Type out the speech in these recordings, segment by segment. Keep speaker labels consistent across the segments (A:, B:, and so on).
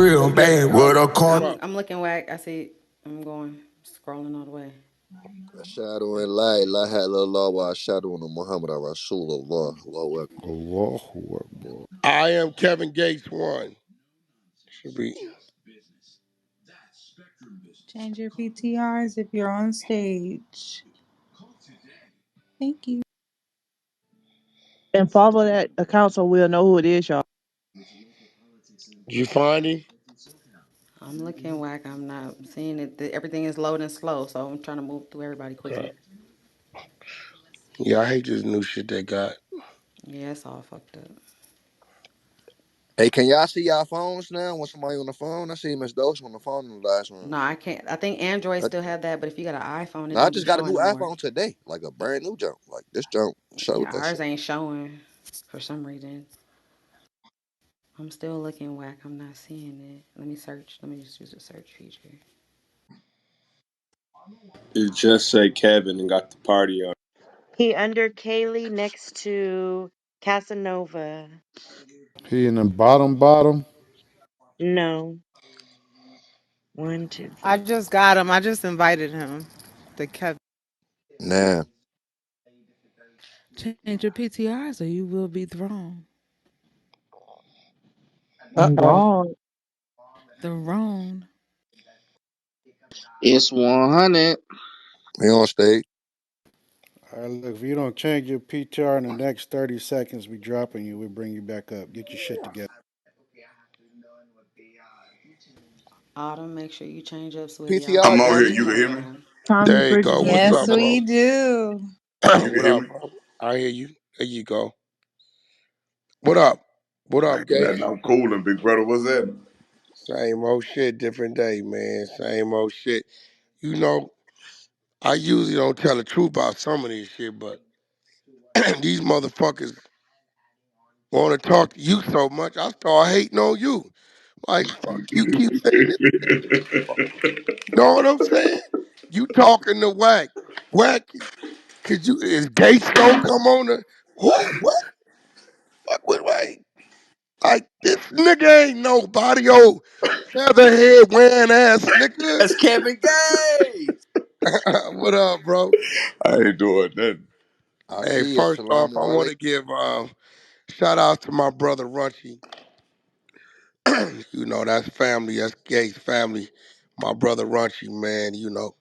A: real
B: Yeah,
A: bad with a
B: come
A: car.
B: up.
C: I'm looking whack. I see. I'm going scrolling all the way.
D: Ashhadu an la ilaha illallah wa ashhadu anna Muhammad Rasulullah. Allahu Akbar.
E: Allahu Akbar.
B: I am Kevin Gates one. Should be.
F: Change your PTRs if you're on stage. Thank you.
G: And follow that account so we'll know who it is, y'all.
B: Did you find him?
C: I'm looking whack. I'm not seeing it. Everything is loading slow, so I'm trying to move through everybody
B: Okay.
C: quickly.
B: Yeah, I hate this new shit they got.
C: Yeah, it's all fucked up.
D: Hey, can y'all see y'all phones now? When somebody on the phone, I see Miss Dose on the phone in the last
C: No,
D: one.
C: I can't. I think Android
D: I,
C: still have that, but if you got an iPhone, it
D: no, I
C: don't be
D: just got a
C: showing
D: new
C: no more.
D: iPhone today, like a brand new jump. Like this jump showed
C: Yeah,
D: that
C: ours
D: shit.
C: ain't showing for some reason. I'm still looking whack. I'm not seeing it. Let me search. Let me just use the search feature.
H: It just say Kevin and got the party on.
I: He under Kaylee next to Casanova.
E: He in the bottom.
I: No. One, two,
J: I
I: three.
J: just got him. I just invited him. The Kevin.
D: Nah.
F: Change your PTRs or you will be thrown.
B: Uh-oh.
G: Wrong.
F: Thrown.
K: It's 100.
D: He on stage.
E: All right, look, if you don't change your PTR in the next 30 seconds, we dropping you. We bring you back up. Get your shit together.
C: Autumn, make sure you change up, sweetie. I don't
D: PTR
L: I'm
C: know
L: on
C: why
L: here.
D: Gabby.
C: you
L: You can hear me?
C: playing.
G: Tommy
B: There you go.
G: Bridges.
B: What's
F: Yes,
B: up, bro?
F: we do.
L: You can
B: What
L: hear
B: up,
L: me?
B: bro? I hear you. There you go. What up? What up,
L: Ain't
B: Gates?
L: nothing. I'm cooling, big brother. What's that?
B: Same old shit, different day, man. Same old shit. You know, I usually don't tell the truth about some of this shit, but these motherfuckers want to talk to you so much, I start hating on you. Like, fuck, you keep saying this shit to me for. You know what I'm saying? You talking to Whack. Whack, could you, is Gates gonna come on the, who, what? Fuck with Whack. Like, this nigga ain't nobody, old featherhead wearing ass nigga.
H: That's Kevin Gates.
B: What up, bro?
L: I ain't doing nothing.
D: I
B: Hey,
D: see you.
B: first off,
D: Salaam
B: I want
D: alaikum.
B: to give shout out to my brother Runchy. You know, that's family, that's Gates family. My brother Runchy, man, you know,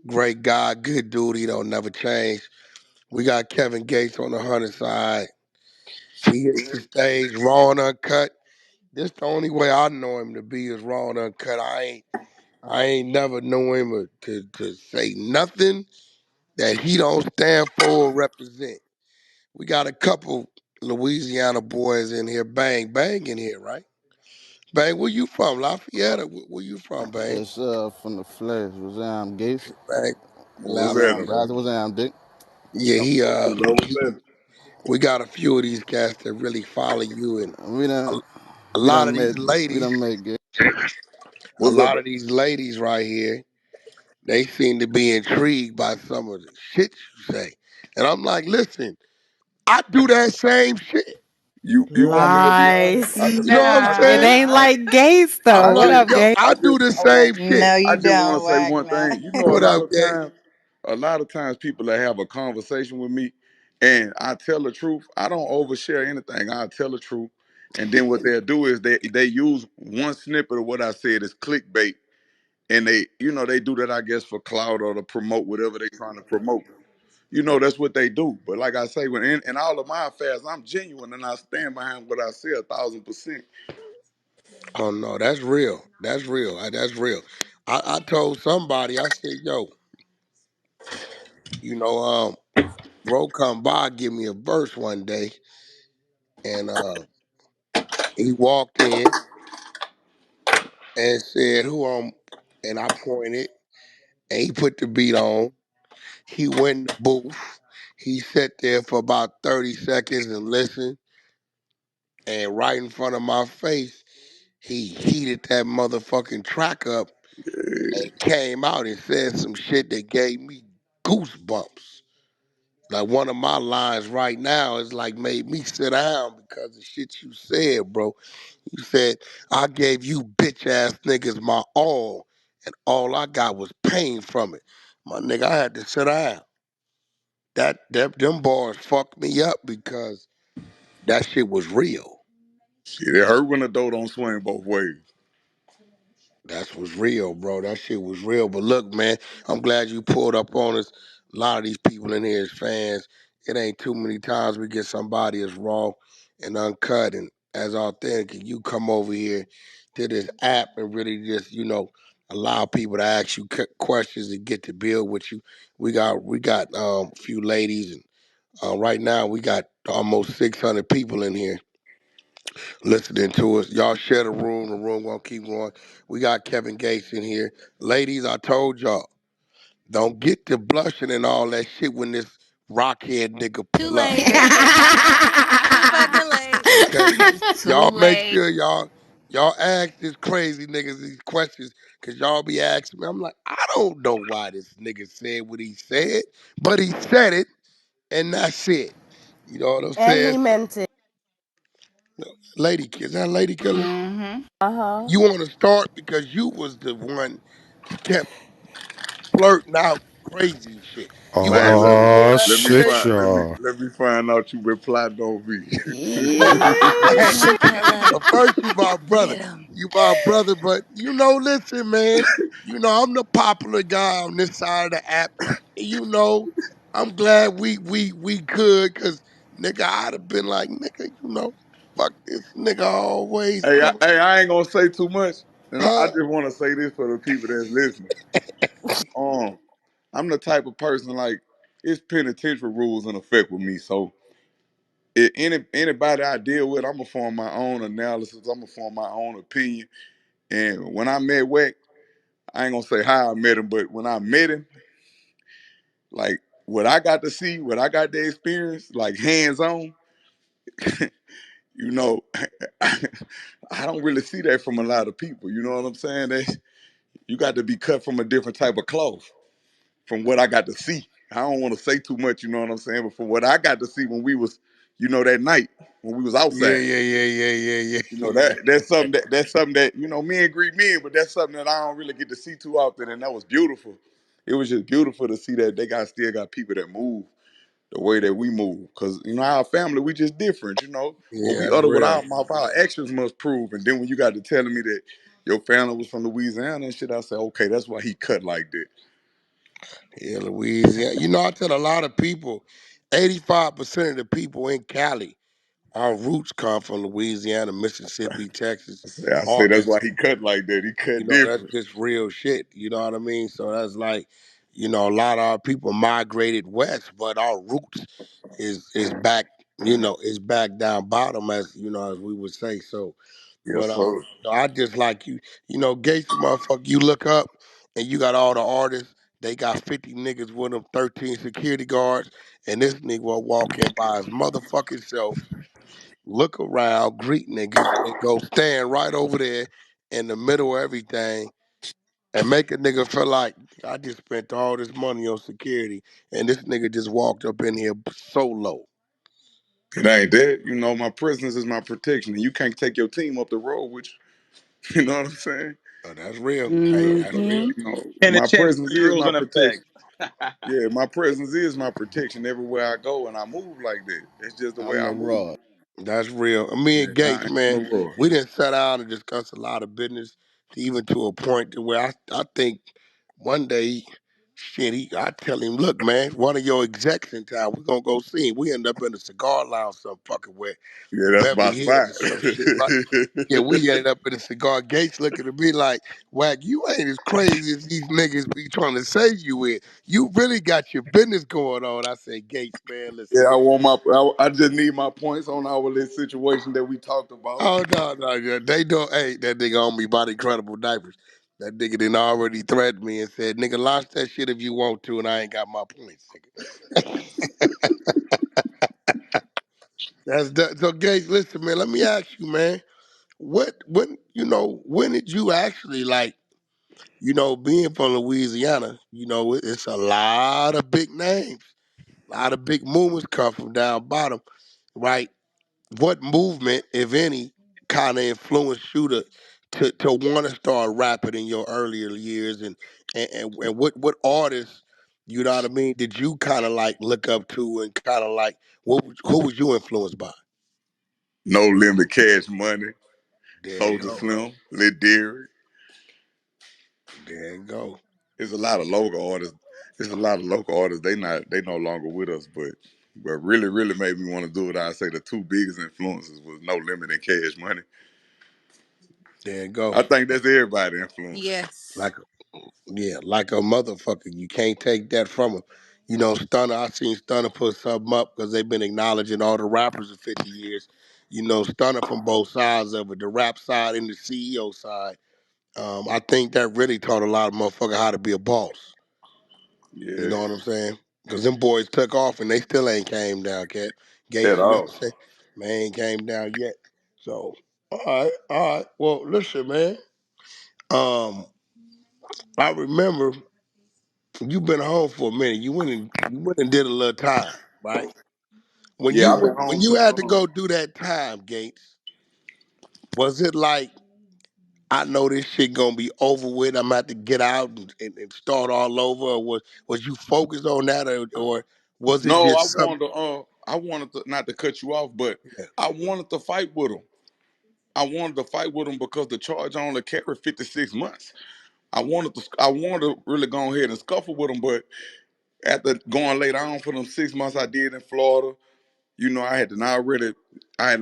B: great guy, good dude, he don't never change. We got Kevin Gates on the 100 side. He hits the stage raw and uncut. This the only way I know him to be is raw and uncut. I ain't never know him to say nothing that he don't stand for or represent. We got a couple Louisiana boys in here, bang in here, right? Bang, where you from? Lafayette or where you from, Bang?
M: Yes, from the flesh. Was Gates?
B: Bang,
L: What's
M: Yeah,
L: happening,
B: Lafayette.
L: bro?
M: Gaza was Dick.
B: Yeah,
L: I'm cooling, bro. What's happening?
B: we got a few of these cats that really follow you, and
M: We
B: a,
M: done,
B: a
M: we
B: lot
M: done
B: of these
M: met, we
B: ladies,
M: done met Gates.
B: a
L: What's up,
B: lot
L: bro?
B: of these ladies right here, they seem to be intrigued by some of the shit you say. And I'm like, listen, I do that same shit.
L: You want me to be honest?
J: Lies.
B: You know what I'm
J: It
B: saying?
J: ain't like Gates
B: I'm
J: though. What
B: like,
J: up,
B: yo,
J: Gates?
B: I do the
L: I want.
B: same shit.
F: No,
L: I
F: you
L: just want
F: don't
L: to say
F: whack
L: one
F: now.
L: thing. You know,
B: What up, Gay?
L: a lot of times people that have a conversation with me, and I tell the truth. I don't overshare anything. I tell the truth, and then what they'll do is they use one snippet of what I said as clickbait, and they do that, I guess, for clout or to promote whatever they trying to promote. That's what they do. But like I say, when in all of my affairs, I'm genuine and I stand behind what I say 1,000%.
B: Oh no, that's real. That's real. That's real. I told somebody, I said, yo, you know, bro come by, give me a verse one day, and he walked in and said, who and I pointed, and he put the beat on. He went in the booth. He sat there for about 30 seconds and listened, and right in front of my face, he heated that motherfucking track up and came out and said some shit that gave me goosebumps. Like one of my lines right now is like made me sit down because of shit you said, bro. You said I gave you bitch ass niggas my all, and all I got was pain from it. My nigga, I had to sit down. Them bars fucked me up because that shit was real.
L: Shit, it hurt when the dough don't swing both ways.
B: That was real, bro. That shit was real. But look, man, I'm glad you pulled up on us. A lot of these people in here is fans. It ain't too many times we get somebody as raw and uncut and as authentic. And you come over here to this app and really just, allow people to ask you questions and get to build with you. We got a few ladies, and right now we got almost 600 people in here listening to us. Y'all share the room. The room gonna keep going. We got Kevin Gates in here. Ladies, I told y'all, don't get to blushing and all that shit when this rockhead nigga
A: Too
B: pull up.
A: late. Too fucking late.
B: Okay?
A: Too
B: Y'all make
A: late.
B: sure y'all ask this crazy niggas these questions, cause y'all be asking me. I'm like, I don't know why this nigga said what he said, but he said it, and that's it. You know what I'm
A: And
B: saying?
A: he meant it.
B: Lady, is that lady killer?
A: Mm-hmm. Uh-huh.
B: You want to start because you was the one kept blurting out crazy shit. You
L: Man,
B: ever you
E: Oh
B: ever
E: shit,
B: Gate?
E: y'all.
L: let me find out you been plotting on me.
B: Hey,
A: Easy, killer.
B: first you my brother.
A: Get him.
B: You my brother, but listen, man. I'm the popular guy on this side of the app. And I'm glad we could, cause nigga, I'd have been like, nigga, fuck this nigga always coming.
L: I ain't gonna say too much, and I
B: Huh?
L: just want to say this for the people that's listening. Um, I'm the type of person like it's penitentiary rules in effect with me. So anybody I deal with, I'm gonna form my own analysis. I'm gonna form my own opinion. And when I met Wack, I ain't gonna say how I met him, but when I met him, like what I got to see, what I got to experience, like hands on, you know, I don't really see that from a lot of people. You know what I'm saying? You got to be cut from a different type of cloth. From what I got to see. I don't want to say too much, you know what I'm saying? But from what I got to see when we was, that night when we was
B: Yeah,
L: outside,
B: yeah, yeah, yeah, yeah, yeah.
L: that's something that men greet men, but that's something that I don't really get to see too often, and that was beautiful. It was just beautiful to see that they still got people that move the way that we move, because our family we just different. What
B: Yeah,
L: we
B: that's
L: utter with
B: real.
L: our mouth, our actions must prove. And then when you got to telling me that your family was from Louisiana and shit, I said, okay, that's why he cut like that.
B: Yeah, Louisiana. I tell a lot of people, 85% of the people in Cali, our roots come from Louisiana, Mississippi, Texas,
L: I say that's why
B: Arkansas.
L: he cut like that. He cut
B: That's
L: different.
B: just real shit. You know what I mean? So that's like, a lot of our people migrated west, but our roots is back, is back down bottom, as we would say. So,
L: Yes,
B: but
L: sir.
B: I just like Gates, motherfucker. You look up and you got all the artists. They got 50 niggas with them, 13 security guards, and this nigga will walk in by his motherfucking self, look around, greet niggas, and go stand right over there in the middle of everything and make a nigga feel like I just spent all this money on security and this nigga just walked up in here solo.
L: It ain't that. My presence is my protection, and you can't take your team up the road with you. You know what I'm saying?
B: Oh, that's real. Hey, that's
L: So,
A: Mm-hmm.
B: real.
H: In the
L: my
H: chat,
L: presence
H: three
L: is
H: rules
L: my
H: in effect.
L: protection. Yeah, my presence is my protection everywhere I go, and I move like that. That's just the way
M: I'm
L: I
M: the
L: move.
M: rod.
B: That's real. Me
L: Yeah,
B: and
L: I
B: Gates,
L: ain't
B: man,
L: no rush.
B: we didn't sit down and discuss a lot of business, even to a point to where I think one day, shit, I tell him, look, man, one of your execs in town, we're gonna go see him. We end up in a cigar lounge, some fucking where
L: Yeah,
B: in
L: that's my
B: Beverly Hills
L: spot.
B: or some shit, right? Yeah, we ended up in a cigar. Gates looking at me like, Wack, you ain't as crazy as these niggas be trying to say you is. You really got your business going on. I say, Gates, man, listen.
L: Yeah, I want I just need my points on our little situation that we talked about.
B: Oh no, no, yeah. They don't. Hey, that nigga on me about incredible diapers. That nigga done already threatened me and said, "Nigga, launch that shit if you want to," and I ain't got my points. Nigga. That's that. So, Gates, listen, man. Let me ask you, man. When did you actually like, being from Louisiana? It's a lot of big names. A lot of big movements come from down bottom, right? What movement, if any, kind of influenced you to want to start rapping in your earlier years, and what artists, you know what I mean, did you kind of like look up to, and kind of like who was you influenced by?
L: No Limit, Cash Money,
B: There you
L: Soldier
B: go.
L: Slim, Lil Derrick.
B: There you go.
L: There's a lot of local artists. There's a lot of local artists. They no longer with us, but really, really made me want to do it. I say the two biggest influences was No Limit and Cash Money.
B: There you go.
L: I think that's everybody influence.
A: Yes.
B: Like yeah, like a motherfucker. You can't take that from him. You know, Stunner. I seen Stunner put something up because they've been acknowledging all the rappers in 50 years. You know, Stunner from both sides of it, the rap side and the CEO side. I think that really taught a lot of motherfuckers how to be a boss. You
L: Yeah,
B: know what I'm saying? Because them boys took off and they still ain't came down, cat.
L: at
B: Gates, you know
L: all.
B: what I'm saying? Man, ain't came down yet. So, all right. Well, listen, man. Um, I remember you been home for a minute. You went and did a little time, right? When
L: Yeah,
B: you
L: I've been
B: when
L: home
B: you
L: too.
B: had to go do that time, Gates, was it like, I know this shit gonna be over with, I'm gonna have to get out and start all over, or was you focused on that, or was it
L: No,
B: just something?
L: I wanted to not to cut you off, but
B: Yeah,
L: I wanted to fight with him. I wanted to fight with him because the charge only carried 56 months. I wanted to really go ahead and scuffle with him, but after going later on for them 6 months I did in Florida, you know, I had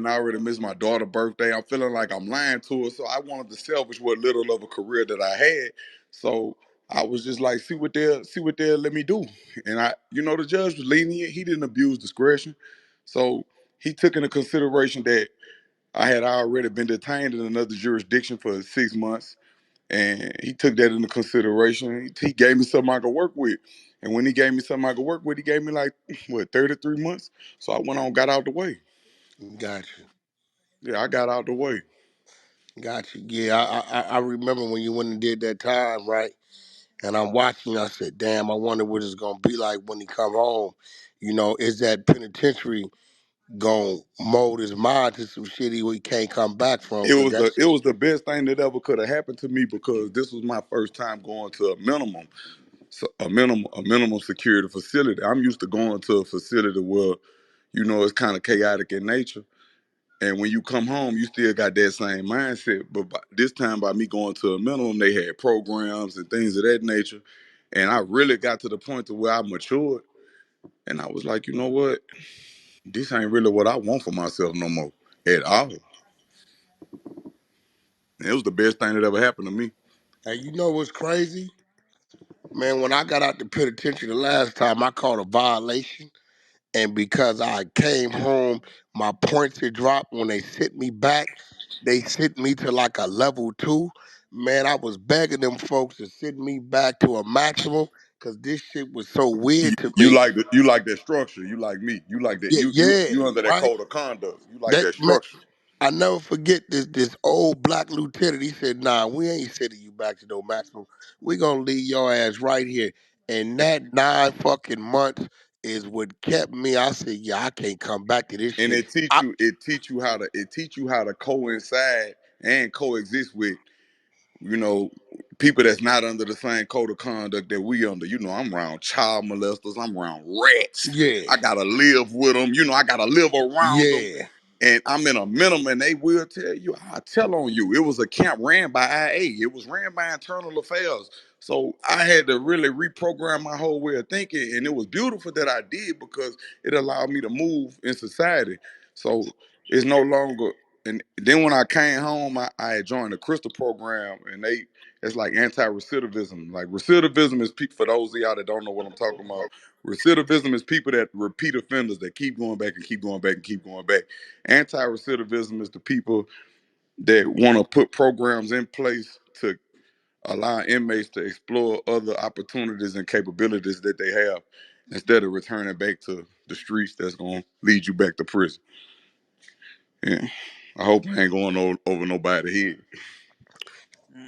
L: already missed my daughter's birthday. I'm feeling like I'm lying to her, so I wanted to salvage what little of a career that I had. So I was just like, see what they'll let me do. And you know, the judge was lenient. He didn't abuse discretion. So he took into consideration that I had already been detained in another jurisdiction for 6 months, and he took that into consideration. He gave me something I could work with. And when he gave me something I could work with, he gave me like, what, 33 months? So I went on, got out the way.
B: got you,
L: Yeah, I got out the way.
B: got you. Yeah, I remember when you went and did that time, right? And I'm watching. I said, damn, I wonder what it's gonna be like when he come home. You know, is that penitentiary gonna mold his mind to some shit he can't come back from? Cause that
L: It
B: shit.
L: was the best thing that ever could have happened to me because this was my first time going to a minimum, so a minimum security facility. I'm used to going to a facility where, you know, it's kind of chaotic in nature. And when you come home, you still got that same mindset. But this time, by me going to a minimum, they had programs and things of that nature. And I really got to the point to where I matured. And I was like, you know what? This ain't really what I want for myself no more at all. And it was the best thing that ever happened to me.
B: And you know what's crazy? Man, when I got out the penitentiary the last time, I caught a violation. And because I came home, my points had dropped. When they sent me back, they sent me to like a level 2. Man, I was begging them folks to send me back to a maximum because this shit was so weird to me.
L: You like that structure. You like me. You like that.
B: Yeah, yeah,
L: You under that
B: right?
L: code of conduct. You like
B: That
L: that
B: man,
L: structure.
B: I never forget this old black lieutenant. He said, "Nah, we ain't sending you back to no maximum. We gonna leave your ass right here." And that 9 fucking months is what kept me. I said, "Yeah, I can't come back to this
L: And
B: shit." I,
L: it teach you how to coincide and coexist with, you know, people that's not under the same code of conduct that we under. You know, I'm around child molesters, I'm around rats.
B: yeah,
L: I gotta live with them. You know, I gotta live around them.
B: yeah,
L: And I'm in a minimum, and they will tell you, I tell on you. It was a camp ran by IA. It was ran by Internal Affairs. So I had to really reprogram my whole way of thinking. And it was beautiful that I did because it allowed me to move in society. So it's no longer, and then when I came home, I had joined the Crystal program, and it's like anti-recidivism. Like recidivism is people, for those of y'all that don't know what I'm talking about, recidivism is people that repeat offenders that keep going back and keep going back and keep going back. Anti-recidivism is the people that want to put programs in place to allow inmates to explore other opportunities and capabilities that they have instead of returning back to the streets that's going to lead you back to prison. Yeah. I hope I ain't going over nobody's head.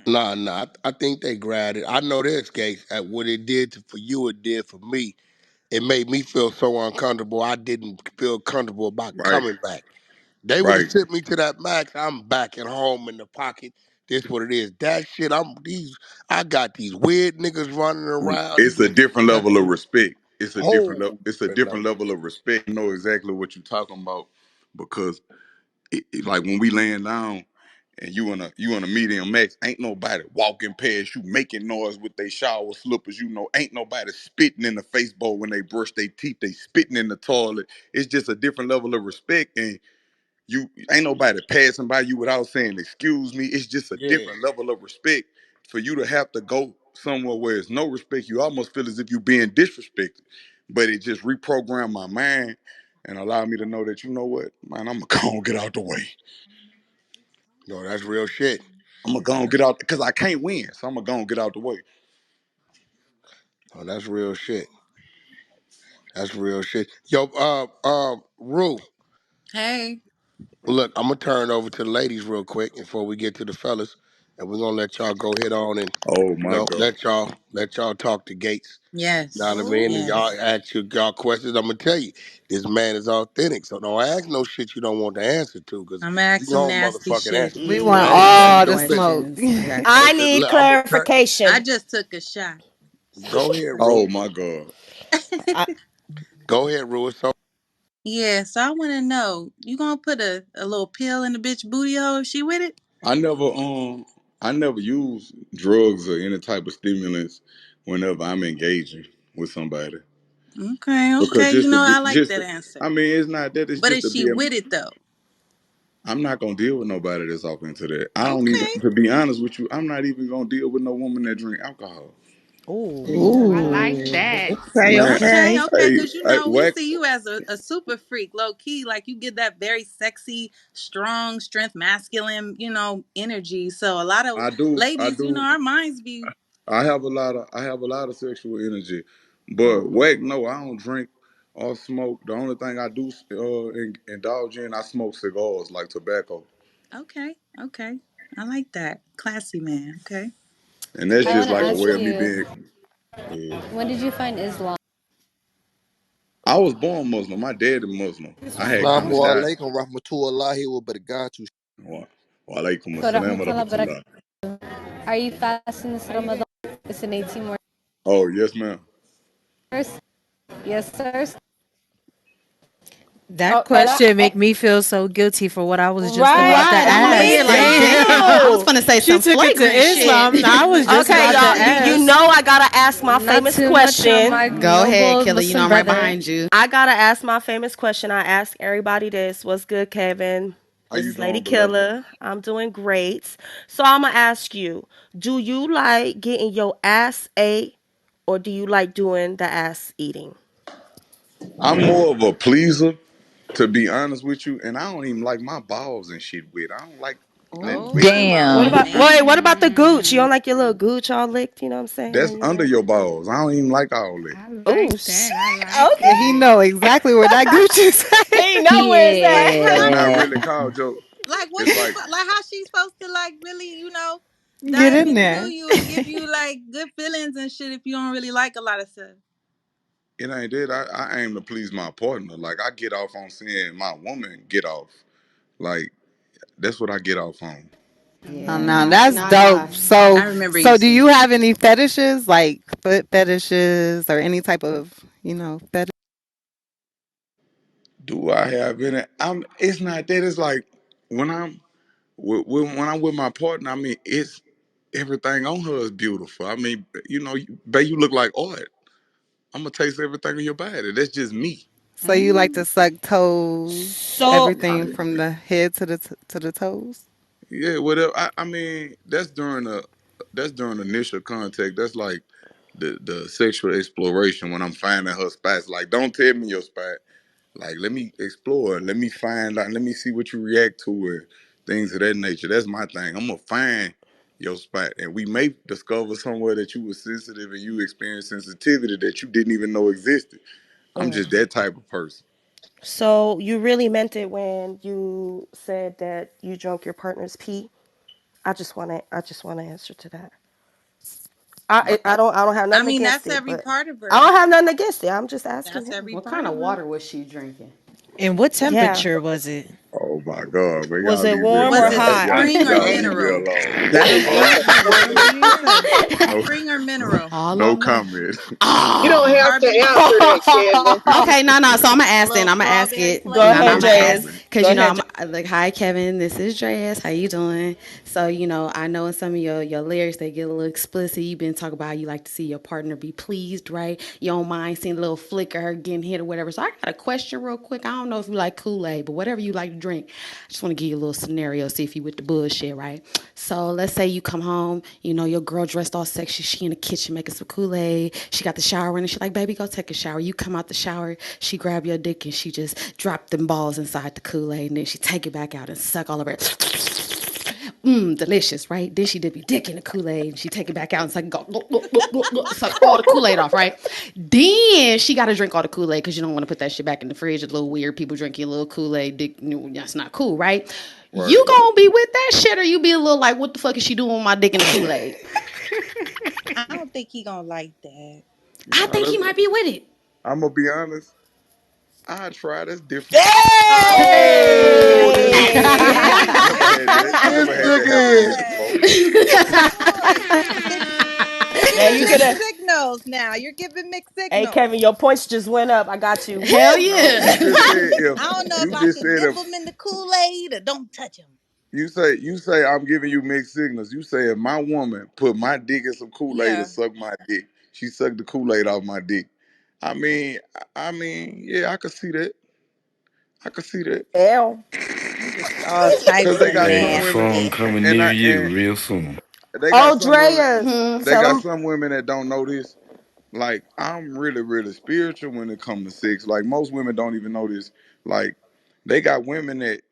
B: nah. I think they grabbed it. I know this, case at what it did for you, it did for me. it made me feel so uncomfortable. I didn't feel comfortable about
L: Right,
B: coming back. They would have
L: right.
B: sent me to that max. I'm back at home in the pocket. This what it is. That shit. I got these weird niggas running around.
L: It's a different
B: That
L: level of respect. It's a different
B: whole
L: level. It's a
B: different
L: different
B: level.
L: level of respect. You know exactly what you're talking about because like when we laying down and you in a medium max, ain't nobody walking past you making noise with their shower slippers. You know, ain't nobody spitting in the face bowl when they brush their teeth. They spitting in the toilet. It's just a different level of respect, and you ain't nobody passing by you without saying excuse me. It's just a
B: Yeah.
L: different level of respect for you to have to go somewhere where there's no respect. You almost feel as if you're being disrespected, but it just reprogrammed my mind and allowed me to know that you know what, man, I'm gonna go and get out the way.
B: No, that's real shit.
L: I'm gonna go and get out because I can't win, so I'm gonna go and get out the way.
B: Oh, that's real shit. That's real shit. Yo, Rue,
A: Hey.
B: look, I'm gonna turn it over to the ladies real quick before we get to the fellas, and we're gonna let y'all go hit on and
L: Oh my God.
B: let y'all talk to Gates. You know what I
A: Yes.
B: mean? And y'all
A: Yes.
I: Ooh.
B: ask y'all questions. I'm gonna tell you, this man is authentic. So don't ask no shit you don't want the answer to, cause
A: I'm gonna
B: you
A: ask some
B: gonna
A: nasty
B: motherfucking
A: shit.
B: answer.
J: We
B: So
J: want
B: I ain't
C: I got
B: playing.
C: some
J: all the
B: Don't listen.
J: smoke.
C: questions. I got
A: I
G: I
C: questions.
G: need
B: Look, I'm gonna turn.
A: I
G: clarification.
A: just took a shot.
B: Go ahead, Rue.
L: Oh my God.
J: I,
B: Go ahead, Rue. It's so
A: Yeah, so I wanna know, you gonna put a little pill in the bitch booty hole if she with it?
L: I never I never use drugs or any type of stimulants whenever I'm engaging with somebody.
A: Okay,
L: Because
A: okay. You know, I like that answer.
L: I mean, it's not that. It's
A: But
L: just
A: is
L: to
A: she
L: be.
A: with it though?
L: I'm not gonna deal with nobody that's off into that. I don't even,
A: Okay.
L: to be honest with you, I'm not even gonna deal with no woman that drink alcohol.
J: ooh.
C: I like
I: Ooh.
C: that.
I: Okay,
L: Man,
A: Okay,
I: okay.
A: okay, because you know, we
L: whack.
A: see you as a super freak, low key. Like you get that very sexy, strong, strength, masculine, energy. So a lot of
L: I
A: ladies,
L: do.
A: our minds be
L: I have a lot of sexual energy, but whack. No, I don't drink or smoke. The only thing I do indulge in, I smoke cigars like tobacco,
A: okay, okay. I like that. Classy man, okay.
L: and that's
K: I want
L: just
K: to
L: like a
K: ask
L: way of me
K: you,
L: being. Yeah.
K: when did you find Islam?
L: I was born Muslim. My dad is Muslim. I had
D: Salamu
L: converted out.
D: alaikum rahmatullahi wa barakatuh.
L: Wa wa alaikum assalam wa
K: Warahmatullahi
L: rahmatullah.
K: wabarakatuh. Are you fasting this Ramadan? It's an 18 more
L: Oh yes, ma'am.
K: years. Yes, sir.
J: That
G: Oh, and I,
J: question make me feel so guilty for what I was just about to
G: right,
C: Right. I'm
J: ask.
C: thinking
G: me
C: like,
J: Damn.
C: damn. I was
G: too.
C: gonna say
J: She
C: some
J: took it to
C: flagrant shit.
J: Islam. I was just
G: Okay,
J: about to
G: y'all, you
J: ask.
G: know I gotta ask my
K: Not
G: famous
K: too much on
G: question.
K: my
C: Go ahead,
K: noble
C: Killer. You know
K: Muslim
C: I'm right
K: brother.
C: behind you.
G: I gotta ask my famous question. I ask everybody this. What's good, Kevin?
L: How
G: This
L: you
G: is Lady
L: doing, beloved?
G: Killer. I'm doing great. So I'm gonna ask you, do you like getting your ass ate or do you like doing the ass eating?
L: I'm more of a pleaser, to be honest with you, and I don't even like my balls and shit wet. I don't like letting
A: Oh,
L: wet
A: come
L: pussy.
G: What
A: on,
G: about
A: man.
F: Damn.
G: wait, what about the gooch? You
C: Mm,
G: don't like your little gooch all licked, you know what I'm saying?
L: That's
G: When you
L: under
G: like
L: your balls. I don't even like all that.
C: I
G: oh
C: like
G: shit.
C: that. I like
G: Okay.
J: He
C: that.
J: know exactly where that Gucci is at.
G: He know where it's
A: Like
G: at.
A: how
L: Nah,
A: you
K: Yeah.
L: really, call Joe.
A: like what
L: It's
A: she
L: like
A: like how she's supposed to like really,
J: Get
A: dive
J: in
A: into
J: there.
A: you and give you like good feelings and shit if you don't really like a lot of stuff.
L: it ain't that. I aim to please my partner. Like I get off on seeing my woman get off. Like that's what I get off on.
J: Oh,
C: Yeah.
J: now
C: Nah.
J: that's
C: Nah. Nah.
J: dope. So,
A: I remember you
J: so do
A: saying
J: you
A: that.
J: have any fetishes, like foot fetishes, or any type of, fetish?
L: Do I have any? I'm. It's not that. It's like when I'm when I'm with my partner. I mean, it's everything on her is beautiful. I mean, babe, you look like art. I'm gonna taste everything in your body. That's just me.
J: So you like
C: Mm.
J: to suck toes,
G: So
J: everything from the head to the toes?
L: Yeah, whatever. I mean, that's during initial contact. That's like the sexual exploration when I'm finding her spots. Like, don't tell me your spot. Like, let me explore. Let me find out. Let me see what you react to and things of that nature. That's my thing. I'm gonna find your spot, and we may discover somewhere that you were sensitive and you experienced sensitivity that you didn't even know existed. I'm just that type of person.
G: so you really meant it when you said that you drunk your partner's pee? I just want to answer to that.
L: Like
G: I don't have
A: I
G: nothing
A: mean,
G: against
A: that's
G: it,
A: every
G: but
A: part of
G: I
A: her.
G: don't have nothing against it. I'm just asking
A: That's
G: him.
A: every
C: What
A: part
C: kind
A: of
C: of
A: her.
C: water was she drinking?
F: And what
G: Yeah.
F: temperature was it?
L: oh my God, man,
F: Was
L: y'all
F: it
L: leave me,
F: warm or
A: Was it
F: hot?
A: spring or
L: y'all leave me
A: mineral?
L: alone.
B: That
A: Let's
B: is
A: be
B: not.
A: honest.
B: What did you say?
L: No,
A: Spring or mineral?
C: All
L: no
C: on one.
L: comment.
N: You don't
C: Ah.
N: have to
A: Carbonate?
N: answer that, Kevin.
C: Okay, no, no. So I'm gonna
A: A
C: ask then.
A: little
C: I'm gonna ask
A: strawberry
C: it.
G: Go
C: No, no,
A: flavor?
G: ahead,
C: I'm
L: No
C: gonna ask
G: Jazz.
L: comment.
C: because
G: Go
C: you know
G: ahead.
C: I'm like, hi Kevin, this is Dress. How you doing? So you know, I know in some of your lyrics they get a little explicit. You've been talking about how you like to see your partner be pleased, right? You don't mind seeing a little flick of her getting hit or whatever. So I got a question real quick. I don't know if you like Kool-Aid, but whatever you like to drink, I just want to give you a little scenario, see if you with the bullshit, right? So let's say you come home, you know, your girl dressed all sexy, she in the kitchen making some Kool-Aid. She got the shower in and she like, baby, go take a shower. You come out the shower, she grab your dick and she just drop them balls inside the Kool-Aid and then she take it back out and suck all over it. Delicious, right? Then she dip your dick in the Kool-Aid and she take it back out and suck, go, look, look, look, look, look, suck all the Kool-Aid off, right? Then she got to drink all the Kool-Aid because you don't want to put that shit back in the fridge. It's a little weird. People drinking a little Kool-Aid, dick, that's not cool, right?
L: Right.
C: You gonna be with that shit or you be a little like, what the fuck is she doing with my dick in the Kool-Aid?
A: I don't think he gonna like that.
C: I
L: No,
C: think he might be with it.
L: I'm gonna be honest. I try. That's different.
B: Oh, this
G: Hey!
B: nigga.
A: Hey,
L: I never had that. I
B: This
L: never had that
B: nigga
L: happen to me
B: is.
L: before.
A: come on. You're
G: Now
A: giving
G: you could
A: mixed
G: have.
A: signals now. You're giving mixed
G: Hey,
A: signals.
G: Kevin, your points just went up. I got you.
C: Hell
L: No, you just
C: yeah.
L: said if
A: I don't know if
L: you
A: I
L: just
A: should
L: said
A: dip
L: if
A: him in the Kool-Aid or don't touch him.
L: you say I'm giving you mixed signals. You say if my woman put my dick in some Kool Aid to
A: Yeah.
L: suck my dick, she sucked the Kool Aid off my dick. I mean, yeah, I could see that. I could see that
G: L.
A: You just all
L: because
A: types
L: they
A: of
L: got some
O: Hey,
L: women,
O: phone
A: nasty.
O: coming
L: and
O: near
L: I
O: you
L: and
O: real soon.
L: they got
G: Oh,
L: some women.
G: Dreas.
L: They
G: Tell
L: got
G: them.
L: some women that don't know this. Like I'm really, really spiritual when it comes to sex. Like most women don't even know this. Like they got women that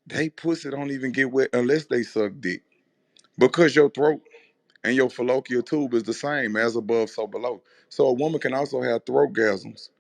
L: they pussy don't even get wet unless they suck dick because your throat and your fallopian tube is the same as above, so below. So a woman can also have throat gasms.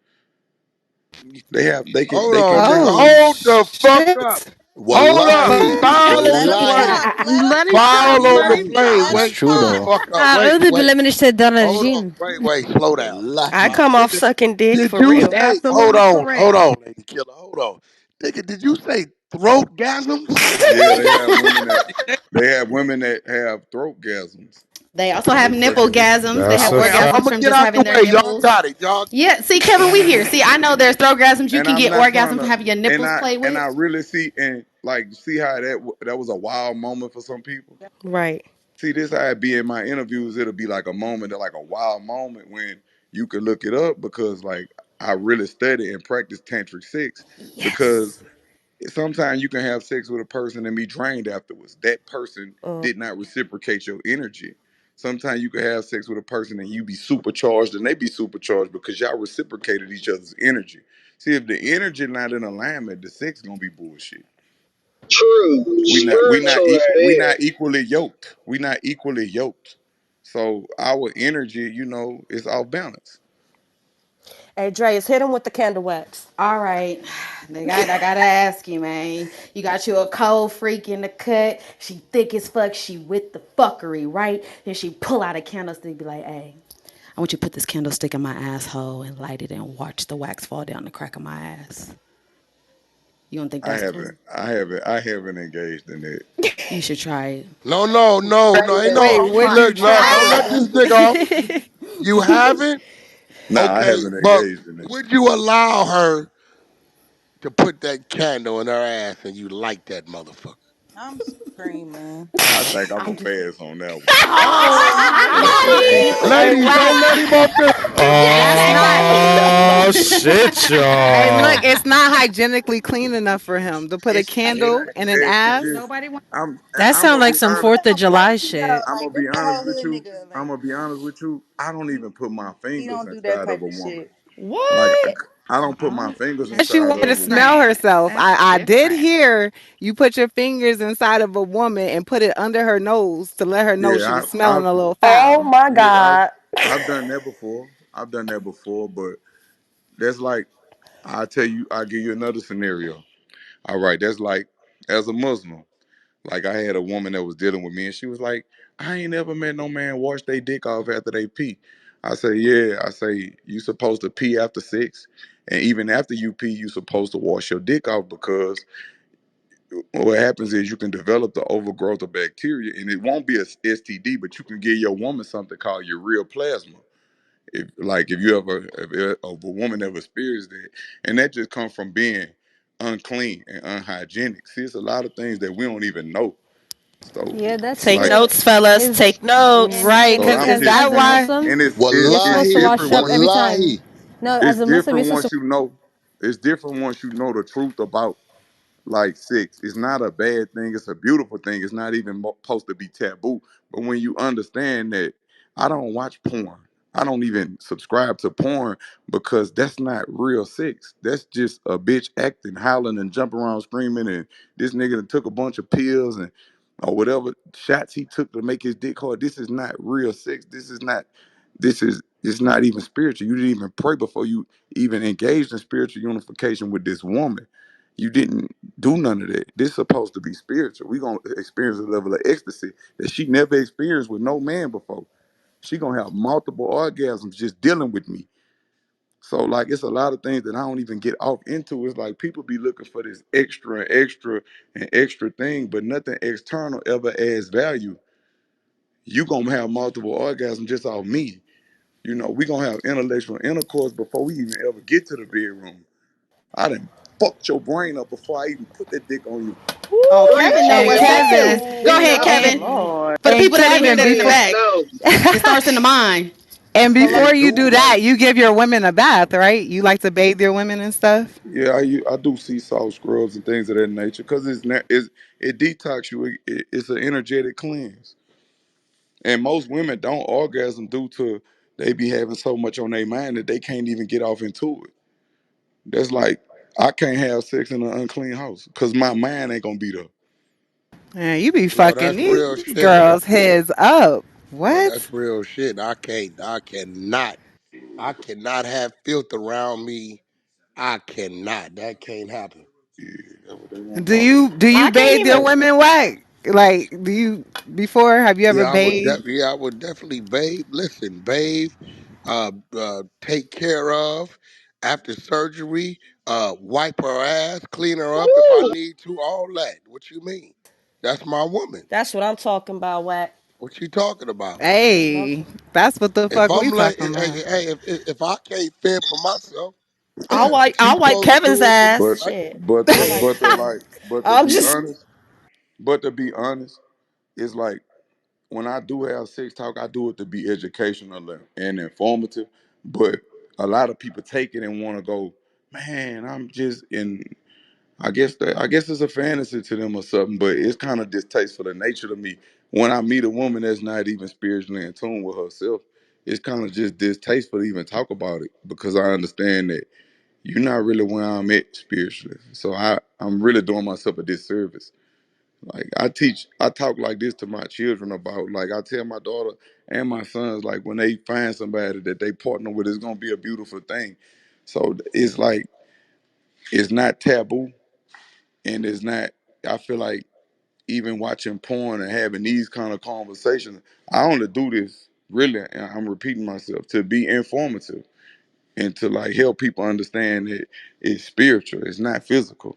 B: Hold
L: They can
B: on, nigga.
L: have.
F: Oh
B: Hold the fuck up.
F: shit!
B: Hold up.
J: Wallahi.
B: Foul
A: Let
B: on the
A: him
B: play.
J: Wallahi.
A: talk. Let him
O: Let him
A: talk.
O: talk,
B: Foul on the
O: man.
B: play.
A: Let
J: It's
A: him
B: Wait
J: true
B: the
A: talk.
J: though.
B: fuck up. Wait,
K: أعوذ
B: wait.
K: بالله من الشيطان
B: Hold on.
K: الرجيم.
B: Wait. Slow down.
G: I
J: Wallahi.
G: come off
B: Nigga,
G: sucking dick
B: did
G: for
B: you
O: He's
G: real.
B: say, hold
O: absolutely
B: on,
O: correct.
B: lady killer, hold on. Nigga, did you say throat gasms?
L: Yeah, they have women that have throat gasms
C: They also
L: when
C: have
L: they
C: nipple
L: sucking dick.
C: gasms. They
O: That's
C: have
O: a
B: Okay, I'm
O: fact.
C: orgasms
B: gonna
C: from
B: get
C: just
B: out the
C: having their
B: way. Y'all
C: nipples.
B: got it. Y'all.
C: Yeah, see, Kevin, we here. See, I know there's orgasms. You
L: And
C: can
L: I'm
C: get
L: not trying
C: orgasms from
L: to,
C: having your
L: and
C: nipples played
L: I
C: with.
L: really see and like see how that was a wild moment for some people.
G: Right.
L: See, this how it be in my interviews. It'll be like a moment, like a wild moment when you could look it up because like I really study and practice tantric sex because
C: Yes.
L: sometimes you can have sex with a person and be drained afterwards. That person
G: Mm.
L: did not reciprocate your energy. Sometimes you can have sex with a person and you be supercharged and they be supercharged because y'all reciprocated each other's energy. See, if the energy not in alignment, the sex gonna be bullshit.
N: True. Spiritual as
L: We
N: hell.
L: not equally yoked. We not equally yoked. So our energy, is off balance.
G: Hey, Dreas, hit him with the candle wax.
C: All right. I gotta ask you, man. You got you a cold freak in the cut. She thick as fuck. She with the fuckery, right? Then she pull out a candlestick, be like, hey, I want you to put this candlestick in my asshole and light it and watch the wax fall down the crack of my ass. You don't think
L: I
C: that's
L: haven't,
C: cool?
L: I haven't engaged in that.
C: You should try it.
B: No. Ain't no.
F: Wait, would you
B: Look, no.
F: try
B: Don't let
F: it?
B: this nigga off. You haven't.
L: Nah, I
B: Okay,
L: haven't
B: but
L: engaged in that.
B: would you allow her to put that candle in her ass and you light that motherfucker?
A: I'm screaming.
L: I think I'm
C: I'm
L: gonna
C: just.
L: pass on that one.
C: Oh my
F: Hey,
B: Ladies,
F: Wack.
B: don't let him off the.
F: That's not.
O: Oh, shit,
J: Hey, look,
O: y'all.
J: it's not hygienically clean enough for him to put a
L: It
J: candle
L: ain't.
J: in an
L: It's
J: ass.
L: just I'm
F: That
L: I'm
F: sounds
L: gonna
F: like
L: be
F: some
L: honest.
F: Fourth
A: That's
F: of
A: some
F: July
A: Wifey
F: shit.
A: though.
L: I'm
A: Like
L: gonna
A: this
L: be
A: the
L: honest
A: whole
L: with
A: hood
L: you.
A: nigga.
L: I'm
A: Like
L: gonna be honest with you. I don't even put my
A: he
L: fingers
A: don't do that
L: inside of
A: type
L: a
A: of
L: woman.
A: shit.
L: Like
C: what?
L: I don't put my
C: Oh,
L: fingers
J: And
C: that's
J: she
L: inside
J: wanted
L: of
J: to
L: a woman.
J: smell
C: different.
J: herself.
C: That's
J: I did
C: different.
J: hear you put your fingers inside of a woman and put it under her nose to let her know she
L: Yeah,
J: was smelling a little
G: Oh
J: foul.
G: my
L: yeah,
G: God.
L: I've done that before. I've done that before, but that's like I tell you, I'll give you another scenario. All right, that's like as a Muslim. Like I had a woman that was dealing with me, and she was like, I ain't never met no man wash their dick off after they pee. I say, yeah. I say, you supposed to pee after sex. And even after you pee, you supposed to wash your dick off because what happens is you can develop the overgrowth of bacteria and it won't be a STD, but you can give your woman something called urea plasma. If you ever if a woman ever experienced that, and that just comes from being unclean and unhygienic. See, it's a lot of things that we don't even know. So
K: Yeah, that's
G: Take
L: like
K: true.
G: notes, fellas.
K: Is
G: Take notes.
J: Right,
L: so
J: cause
L: I'm
J: is
L: just
J: that
K: as a
L: saying,
J: why?
K: Muslim,
L: and
K: you're
L: it's
K: supposed
N: Wallahi,
K: to wash
L: different
K: up
L: once
K: every time.
N: wallahi.
K: No,
L: it's
K: as a Muslim, you're
L: different
K: supposed
L: once
K: to.
L: you know it's different once you know the truth about like sex. It's not a bad thing. It's a beautiful thing. It's not even supposed to be taboo. But when you understand that, I don't watch porn. I don't even subscribe to porn because that's not real sex. That's just a bitch acting, howling, and jumping around screaming. And this nigga done took a bunch of pills and or whatever shots he took to make his dick hard. This is not real sex. This is not. This is. It's not even spiritual. You didn't even pray before you even engaged in spiritual unification with this woman. You didn't do none of that. This supposed to be spiritual. We gonna experience a level of ecstasy that she never experienced with no man before. She gonna have multiple orgasms just dealing with me. So like it's a lot of things that I don't even get off into. It's like people be looking for this extra and extra and extra thing, but nothing external ever adds value. You gonna have multiple orgasms just off me. You know, we gonna have intellectual intercourse before we even ever get to the bedroom. I done fucked your brain up before I even put that dick on you.
C: Oh,
N: Preach,
C: Kevin know
J: And
C: what's
N: nigga.
C: happening.
J: Kevin,
C: Go
N: He
C: ahead,
N: know.
J: and
C: Kevin.
G: Lord.
C: For the
J: and
C: people that ain't hear
J: Kevin
C: that
N: Real
J: before
C: track,
N: know.
C: it starts in the mind.
J: and
C: So let
J: before
L: It
J: you
L: do
J: do
L: like
J: that, you give your women a bath, right? You like to bathe your women and stuff.
L: yeah, I do see salt scrubs and things of that nature because it detox you. It's an energetic cleanse, and most women don't orgasm due to they be having so much on their mind that they can't even get off into it. That's like I can't have sex in an unclean house because my mind ain't gonna be there.
J: Man, you be
B: Yo,
J: fucking
B: that's
J: these
B: real shit.
J: girls' heads up.
B: Yo,
J: What?
B: that's real shit. I cannot have filth around me. I cannot. That can't happen.
L: Yeah, that's what they want
J: Do
L: all of
J: you
L: us.
J: do you
G: I can't
J: bathe your
G: even.
J: women whack? Like, do you before? Have you ever bathed?
B: I would definitely bathe. Listen, bathe, take care of after surgery, wipe her ass, clean her up if I
N: Woo!
B: need to. All that. What you mean? That's my woman.
G: That's what I'm talking about, Wack.
B: What you talking about?
G: That's what I'm
J: Hey,
G: talking.
J: that's what the
B: If
J: fuck we
B: I'm like,
J: talking
B: hey,
J: about.
B: if I can't fend for myself, she
G: I'll wipe
B: supposed to
G: Kevin's
B: do it the
G: ass.
L: But
B: right.
G: Shit.
L: but
G: I'll
L: the
G: wipe.
L: but the like but to
G: I'm
L: be
G: just.
L: honest, but to be honest, it's like when I do have sex talk, I do it to be educational and informative. But a lot of people take it and want to go, man, I'm just in. I guess it's a fantasy to them or something, but it's kind of distasteful in nature to me. When I meet a woman that's not even spiritually in tune with herself, it's kind of just distasteful to even talk about it because I understand that you're not really where I'm at spiritually. So I'm really doing myself a disservice. Like I talk like this to my children about. Like I tell my daughter and my sons, like when they find somebody that they partner with, it's gonna be a beautiful thing. So it's like it's not taboo, and it's not. I feel like even watching porn and having these kind of conversations, I only do this really, and I'm repeating myself to be informative and to like help people understand that it's spiritual, it's not physical.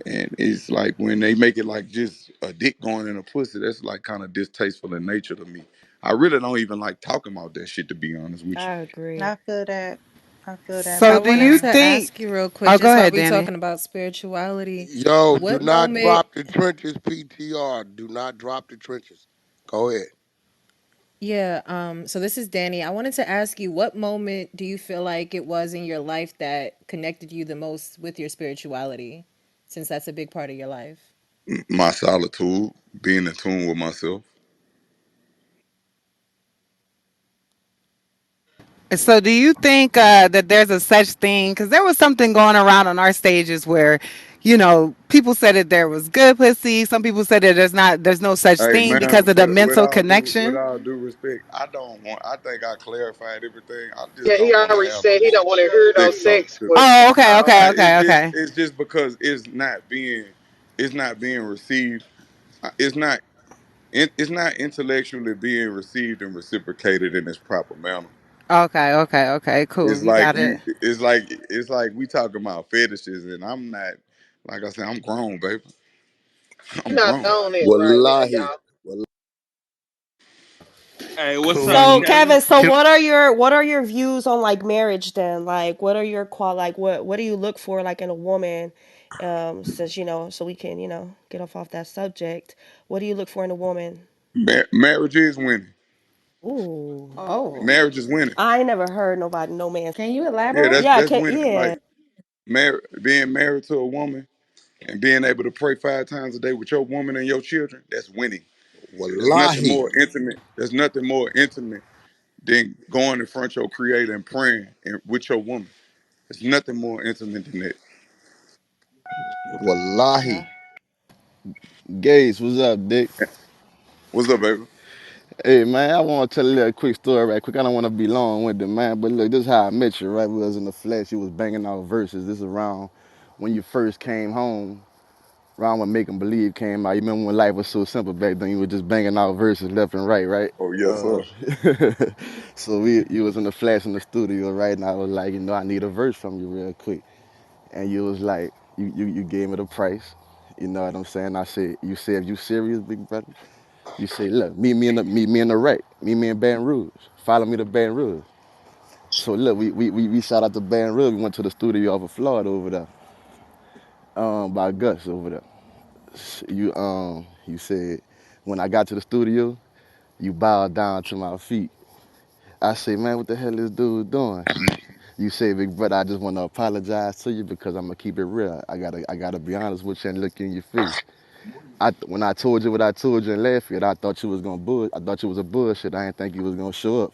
L: And it's like when they make it like just a dick going in a pussy, that's like kind of distasteful in nature to me. I really don't even like talking about that shit to be honest with
G: I
L: you.
G: agree.
F: I feel that. I feel that
J: So
K: I
J: do
F: big
K: wanted
J: you
K: to
F: time.
K: ask
J: think?
K: you real quick,
J: Oh, go
K: just while
J: ahead,
K: we
J: Danny.
K: talking about spirituality,
B: Yo, do
K: what
B: not
K: moment?
B: drop the trenches, PTR. Do not drop the trenches. Go ahead.
K: Yeah, so this is Danny. I wanted to ask you, what moment do you feel like it was in your life that connected you the most with your spirituality, since that's a big part of your life?
L: My solitude, being in tune with myself.
J: So do you think that there's a such thing? Because there was something going around on our stages where, people said that there was good pussy. Some people said that there's no such
L: Hey
J: thing
L: man,
J: because of the mental connection.
L: with all due respect, I don't want. I think I clarified everything. I just
N: Yeah, he
L: don't want to
N: already
L: have
N: said
L: no
N: he don't want to hear no
L: sex talk.
N: sex
L: 'Cause
J: Oh,
N: questions.
J: okay, okay, okay, okay.
L: it's just because it's not being received. It's not. It's not intellectually being received and reciprocated in its proper manner.
J: Okay, okay, okay, cool.
L: It's
J: You
L: like
J: got
L: you.
J: it.
L: It's like we talking about fetishes, and I'm not. Like I said, I'm grown, baby.
N: You're
L: I'm
N: not
L: grown.
N: on it right now,
D: Wallahi.
N: y'all.
H: Hey, what's up,
G: So
B: Cool.
H: Kevin?
G: Kevin, so
B: Can,
G: what are your views on like marriage then? Like what are your like what do you look for like in a woman? Since so we can, get off that subject. What do you look for in a woman?
L: Marriage is winning.
G: Ooh.
C: Oh,
L: Marriage is winning.
G: I ain't never heard nobody no man.
C: can you
L: Yeah,
C: elaborate?
G: Yeah,
L: that's
G: can
L: winning.
G: yeah.
L: Like being married to a woman and being able to pray 5 times a day with your woman and your children. That's winning. There's nothing
D: Wallahi.
L: more intimate. There's nothing more intimate than going in front of your creator and praying with your woman. There's nothing more intimate than that.
D: Wallahi.
G: Yeah.
M: Gates, what's up, Dick?
L: What's up, baby?
M: Hey, man, I want to tell a little quick story right quick. I don't want to be long-winded, man, but look, this is how I met you, right? We was in the flesh. You was banging out verses. This is around when you first came home, around when Make 'em Believe came out. You remember when life was so simple back then? You were just banging out verses left and right, right?
L: Oh, yes, sir.
M: Uh, so you was in the flash in the studio, right? And I was like, I need a verse from you real quick. And you was like, you gave me the price. You know what I'm saying? I said, you said, if you serious, big brother? You say, look, meet me in the wreck, meet me in Baton Rouge, follow me to Baton Rouge. So look, we shot out to Baton Rouge. We went to the studio off of Florida over there, by Gus over there. You said when I got to the studio, you bowed down to my feet. I say, man, what the hell this dude doing? You say, big brother, I just want to apologize to you because I'm gonna keep it real. I gotta be honest with you and look you in your face. When I told you what I told you in Lafayette, I thought you was gonna bull. I thought you was a bullshit. I didn't think you was gonna show up.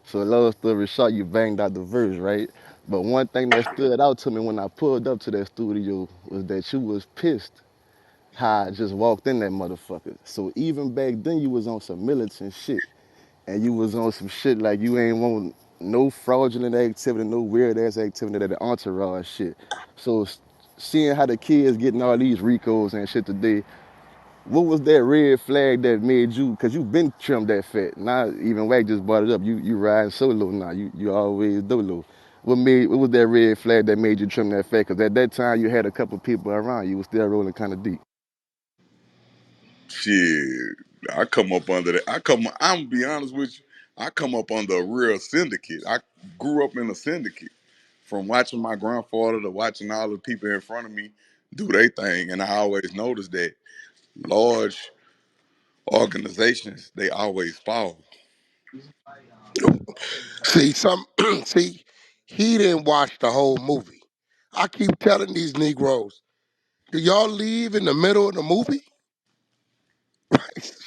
M: So long story short, you banged out the verse, right? But one thing that stood out to me when I pulled up to that studio was that you was pissed how I just walked in that motherfucker. So even back then you was on some militant shit. And you was on some shit like you ain't want no fraudulent activity, no weird ass activity that the entourage shit. So seeing how the kids getting all these Ricos and shit today, what was that red flag that made you? Cause you been trimmed that fat. Now even Wack just brought it up. You riding solo now. You always dolo. What was that red flag that made you trim that fat? Cause at that time you had a couple people around. You was still rolling kind of deep.
L: Shit, I come up under that. I'm gonna be honest with you. I come up under a real syndicate. I grew up in a syndicate from watching my grandfather to watching all the people in front of me do their thing, and I always noticed that large organizations they always fall.
B: see some see he didn't watch the whole movie. I keep telling these Negroes, do y'all leave in the middle of the movie?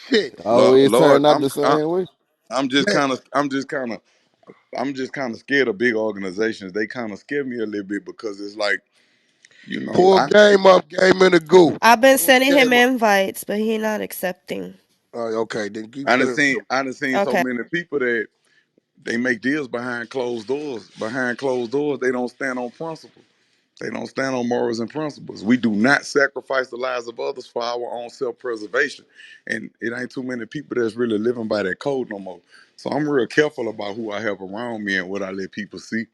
B: Shit.
L: Lord,
M: Always
L: Lord,
M: turned out the same way.
L: I'm just
B: Yeah.
L: kind of scared of big organizations. They kind of scare me a little bit because it's like
B: Pull
L: I
B: game up, game in the goo.
G: I've been
B: Pull
G: sending him
B: game up.
G: invites, but he not accepting.
B: Okay, then keep sending it to him.
L: I done seen so
G: Okay.
L: many people that they make deals behind closed doors. Behind closed doors, they don't stand on principle. They don't stand on morals and principles. We do not sacrifice the lives of others for our own self-preservation. And it ain't too many people that's really living by that code no more. So I'm real careful about who I have around me and what I let people see.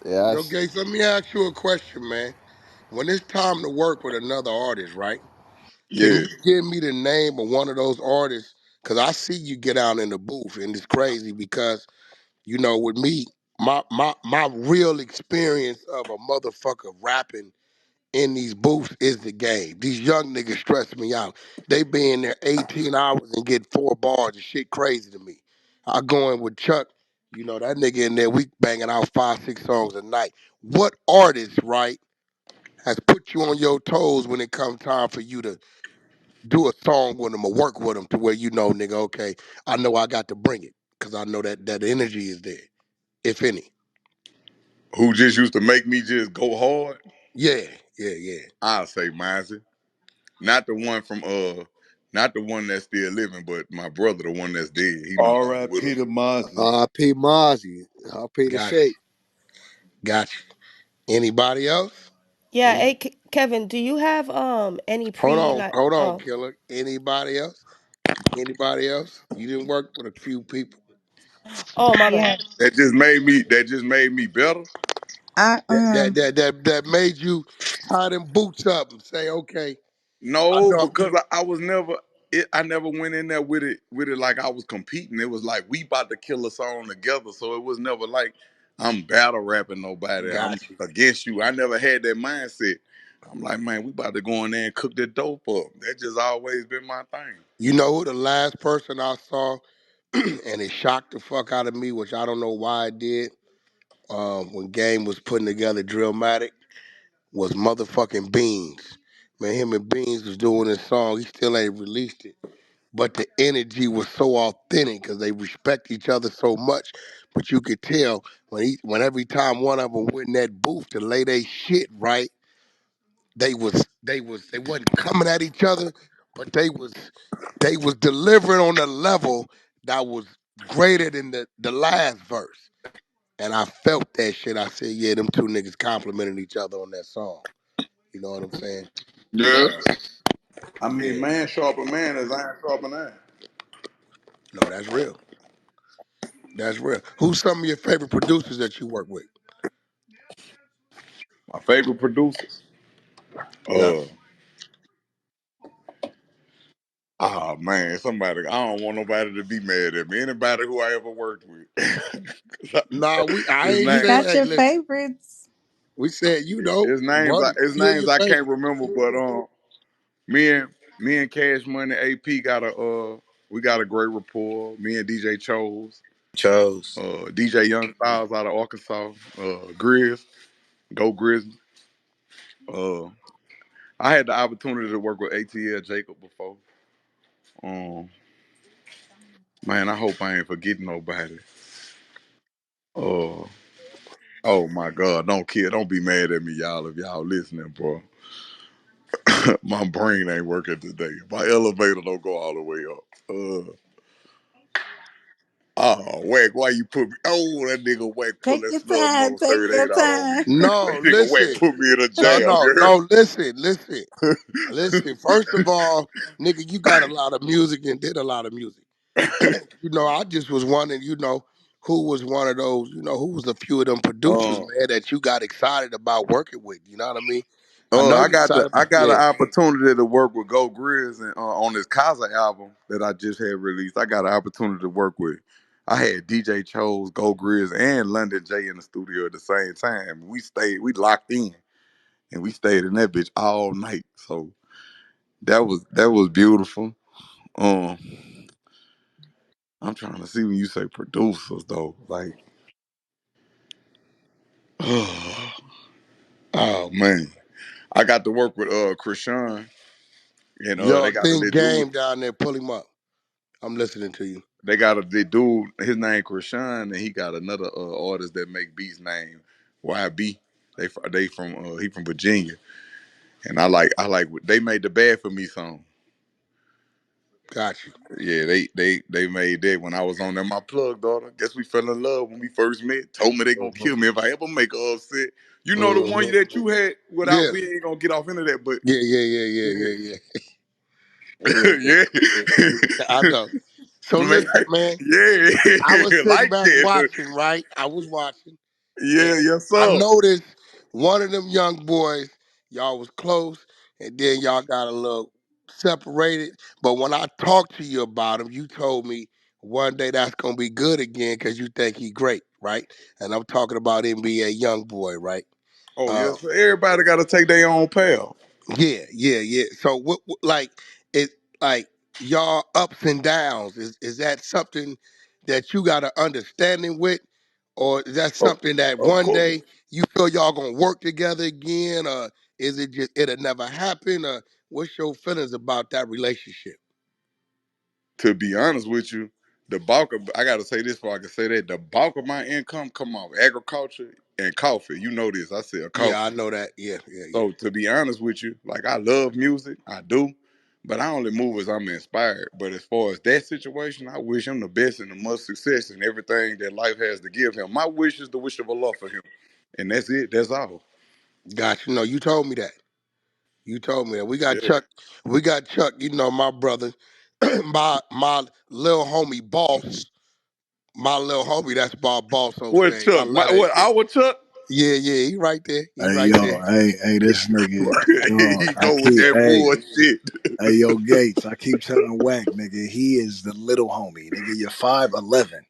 M: Yeah.
B: Yo, Gates, let me ask you a question, man. When it's time to work with another artist, right? Can
L: Yeah.
B: you give me the name of one of those artists? Because I see you get out in the booth, and it's crazy because, with me, my real experience of a motherfucker rapping in these booths is the game. These young niggas stress me out. They be in there 18 hours and get 4 bars and shit crazy to me. I go in with Chuck, that nigga in there, we banging out 5, 6 songs a night. What artist, right, has put you on your toes when it comes time for you to do a song with them or work with them to where nigga, okay, I know I got to bring it because I know that energy is there, if any.
L: Who just used to make me just go hard?
B: Yeah, yeah, yeah.
L: I'll say Mizey. Not the one from not the one that's still living, but my brother, the one that's dead. He no longer with
H: R.I.P.
L: us.
H: to Mozzie.
D: R.P. Mozzie. R.P. the
B: Got you,
D: Shake.
B: got you. Anybody else?
G: Yeah,
B: Mm.
G: hey Kevin, do you have any pre like
B: Hold on,
G: oh
B: killer. Anybody else? Anybody else? You didn't work with a few people
G: oh my bad.
F: Yeah.
L: That just made me better.
F: I
B: that made you tie them boots up and say, okay, I
L: No,
B: know.
L: because I was never. I never went in there with it like I was competing. It was like we about to kill a song together. So it was never like I'm battle rapping nobody. I'm
B: Got you.
L: against you. I never had that mindset. I'm like, man, we about to go in there and cook that dope up. That just always been my thing.
B: You know who the last person I saw, and it shocked the fuck out of me, which I don't know why it did. When Game was putting together Drillmatic, was motherfucking Beans. Man, him and Beans was doing this song. He still ain't released it. But the energy was so authentic because they respect each other so much. But you could tell when every time one of them went in that booth to lay their shit right, they wasn't coming at each other, but they was delivering on a level that was greater than the last verse. And I felt that shit. I said, yeah, them two niggas complimenting each other on that song. You know what I'm saying?
L: Yeah. I mean,
B: Yeah.
L: man sharper man is iron sharper iron.
B: No, that's real. That's real. Who's some of your favorite producers that you work with?
L: My favorite producers.
B: Yeah.
L: Uh oh man, somebody. I don't want nobody to be mad at me. Anybody who I ever worked with.
B: Nah, I
L: his
B: ain't
F: you
L: name.
B: saying,
F: got
B: hey,
F: your
B: listen,
F: favorites.
B: we said,
L: His names.
B: one,
L: His
B: few of
L: names
B: your
L: I can't
B: favorites.
L: remember, but me and me and Cash Money AP got a we got a great rapport. Me and DJ Chose,
H: Chose.
L: DJ Young Styles out of Arkansas, Grizz, Go Grizz. Uh, I had the opportunity to work with ATL Jacob before. Um, man, I hope I ain't forgetting nobody. Uh, oh my God, don't be mad at me, y'all, if y'all listening, bro. My brain ain't working today. My elevator don't go all the way up. Oh, Wack, why you put me? Oh, that nigga Wack pull
F: Take
L: that
F: your
L: snub
F: time.
L: nose
F: Take your
L: 38 out on me.
F: time.
B: No,
L: That nigga Wack
B: listen.
L: put me in a
B: No,
L: jam,
B: no,
L: you heard?
B: no, listen. First of all, nigga, you got a lot of music and did a lot of music. I just was wondering, who was one of those, who was a few of them producers,
L: uh,
B: man, that you got excited about working with. You know what I mean? I know
L: I
B: you
L: got the
B: excited
L: I
B: about,
L: got an
B: yeah.
L: opportunity to work with Go Grizz and on this Kaza album that I just had released. I got an opportunity to work with. I had DJ Chose, Go Grizz, and London J in the studio at the same time. We locked in, and we stayed in that bitch all night. So that was beautiful. Um, I'm trying to see when you say producers though, like, oh man, I got to work with Krishan, and
B: Yo,
L: they got
B: think
L: the dude.
B: Game down there, pull him up. I'm listening to you.
L: They got the dude. His name Krishan, and he got another artist that make beats named YB. They from he from Virginia, and I like they made the Bad for Me song.
B: Got you.
L: Yeah, they made that when I was on there. My plug daughter. Guess we fell in love when we first met. Told me they gonna
B: Hmm.
L: kill me if I ever make a upset. You know the one
B: Hmm.
L: that you had without
B: Yeah.
L: we ain't gonna get off into that, but
B: Yeah. Yeah,
L: yeah,
B: yeah. I
L: yeah,
B: know. So
L: man,
B: listen, man, I was
L: yeah,
B: sitting
L: like
B: back
L: that.
B: watching, right? I was watching. And
L: Yeah, yes
B: I
L: sir.
B: noticed one of them young boys, y'all was close, and then y'all got a little separated. But when I talked to you about him, you told me one day that's gonna be good again because you think he great, right? And I'm talking about him being a young boy, right?
L: Oh
B: Uh,
L: yes, sir. Everybody got to take their own path.
B: yeah. So like it, like y'all ups and downs, is that something that you got an understanding with, or is that
L: Of,
B: something that
L: of
B: one
L: course.
B: day you feel y'all gonna work together again, or is it just it'll never happen, or what's your feelings about that relationship?
L: To be honest with you, the bulk of I got to say this before I can say that the bulk of my income come off agriculture and coffee. You know this. I sell
B: Yeah, I
L: coffee.
B: know that. Yeah.
L: So to be honest with you, like I love music, I do, but I only move as I'm inspired. But as far as that situation, I wish him the best and the most success in everything that life has to give him. My wish is the wish of Allah for him, and that's it. That's all.
B: Gotcha. No, you told me that. You told me that. We got
L: Yeah.
B: Chuck. We got Chuck. You know, my brother, my little homie, boss. My little homie. That's my boss on
L: What
B: stage. I
L: Chuck?
B: love that
L: What
B: shit.
L: our Chuck?
B: Yeah, yeah. He right there. He
P: Hey
B: right
P: yo,
B: there.
P: hey, this nigga, yo,
L: He
P: I
L: go with
P: keep,
L: that bullshit.
P: hey yo, Gates, I keep telling Wack, nigga, he is the little homie, nigga. You're 5'11".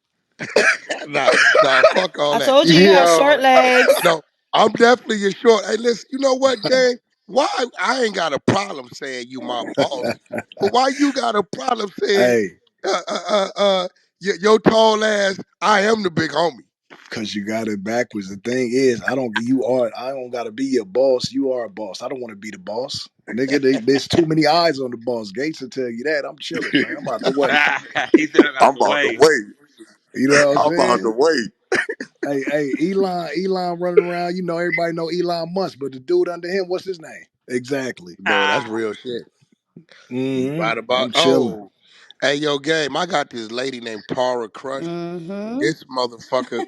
B: Nah, nah. Fuck all
G: I
B: that.
G: told you he has
L: Yo,
G: short legs.
B: No, I'm definitely your short. Hey, listen. You know what, gang? Why I ain't got a problem saying you my boss, but why you got a problem saying,
P: Hey,
B: uh, uh, uh, uh your tall ass? I am the big homie.
P: cause you got it backwards. The thing is, I don't gotta be your boss. You are a boss. I don't want to be the boss, nigga. There's too many eyes on the boss. Gates will tell you that. I'm chilling, man. I'm out the way.
H: He said I'm
L: I'm
H: out the
L: about to
H: way.
L: wait.
P: You know what I'm
L: I'm about to
P: saying?
L: wait.
P: Hey, Elon running around. You know, everybody know Elon Musk, but the dude under him, what's his name? Exactly.
B: No, that's real shit. You right about?
P: I'm chilling.
B: Oh, hey, yo, game. I got this lady named Tara Crush.
C: Mm-hmm.
B: This motherfucker,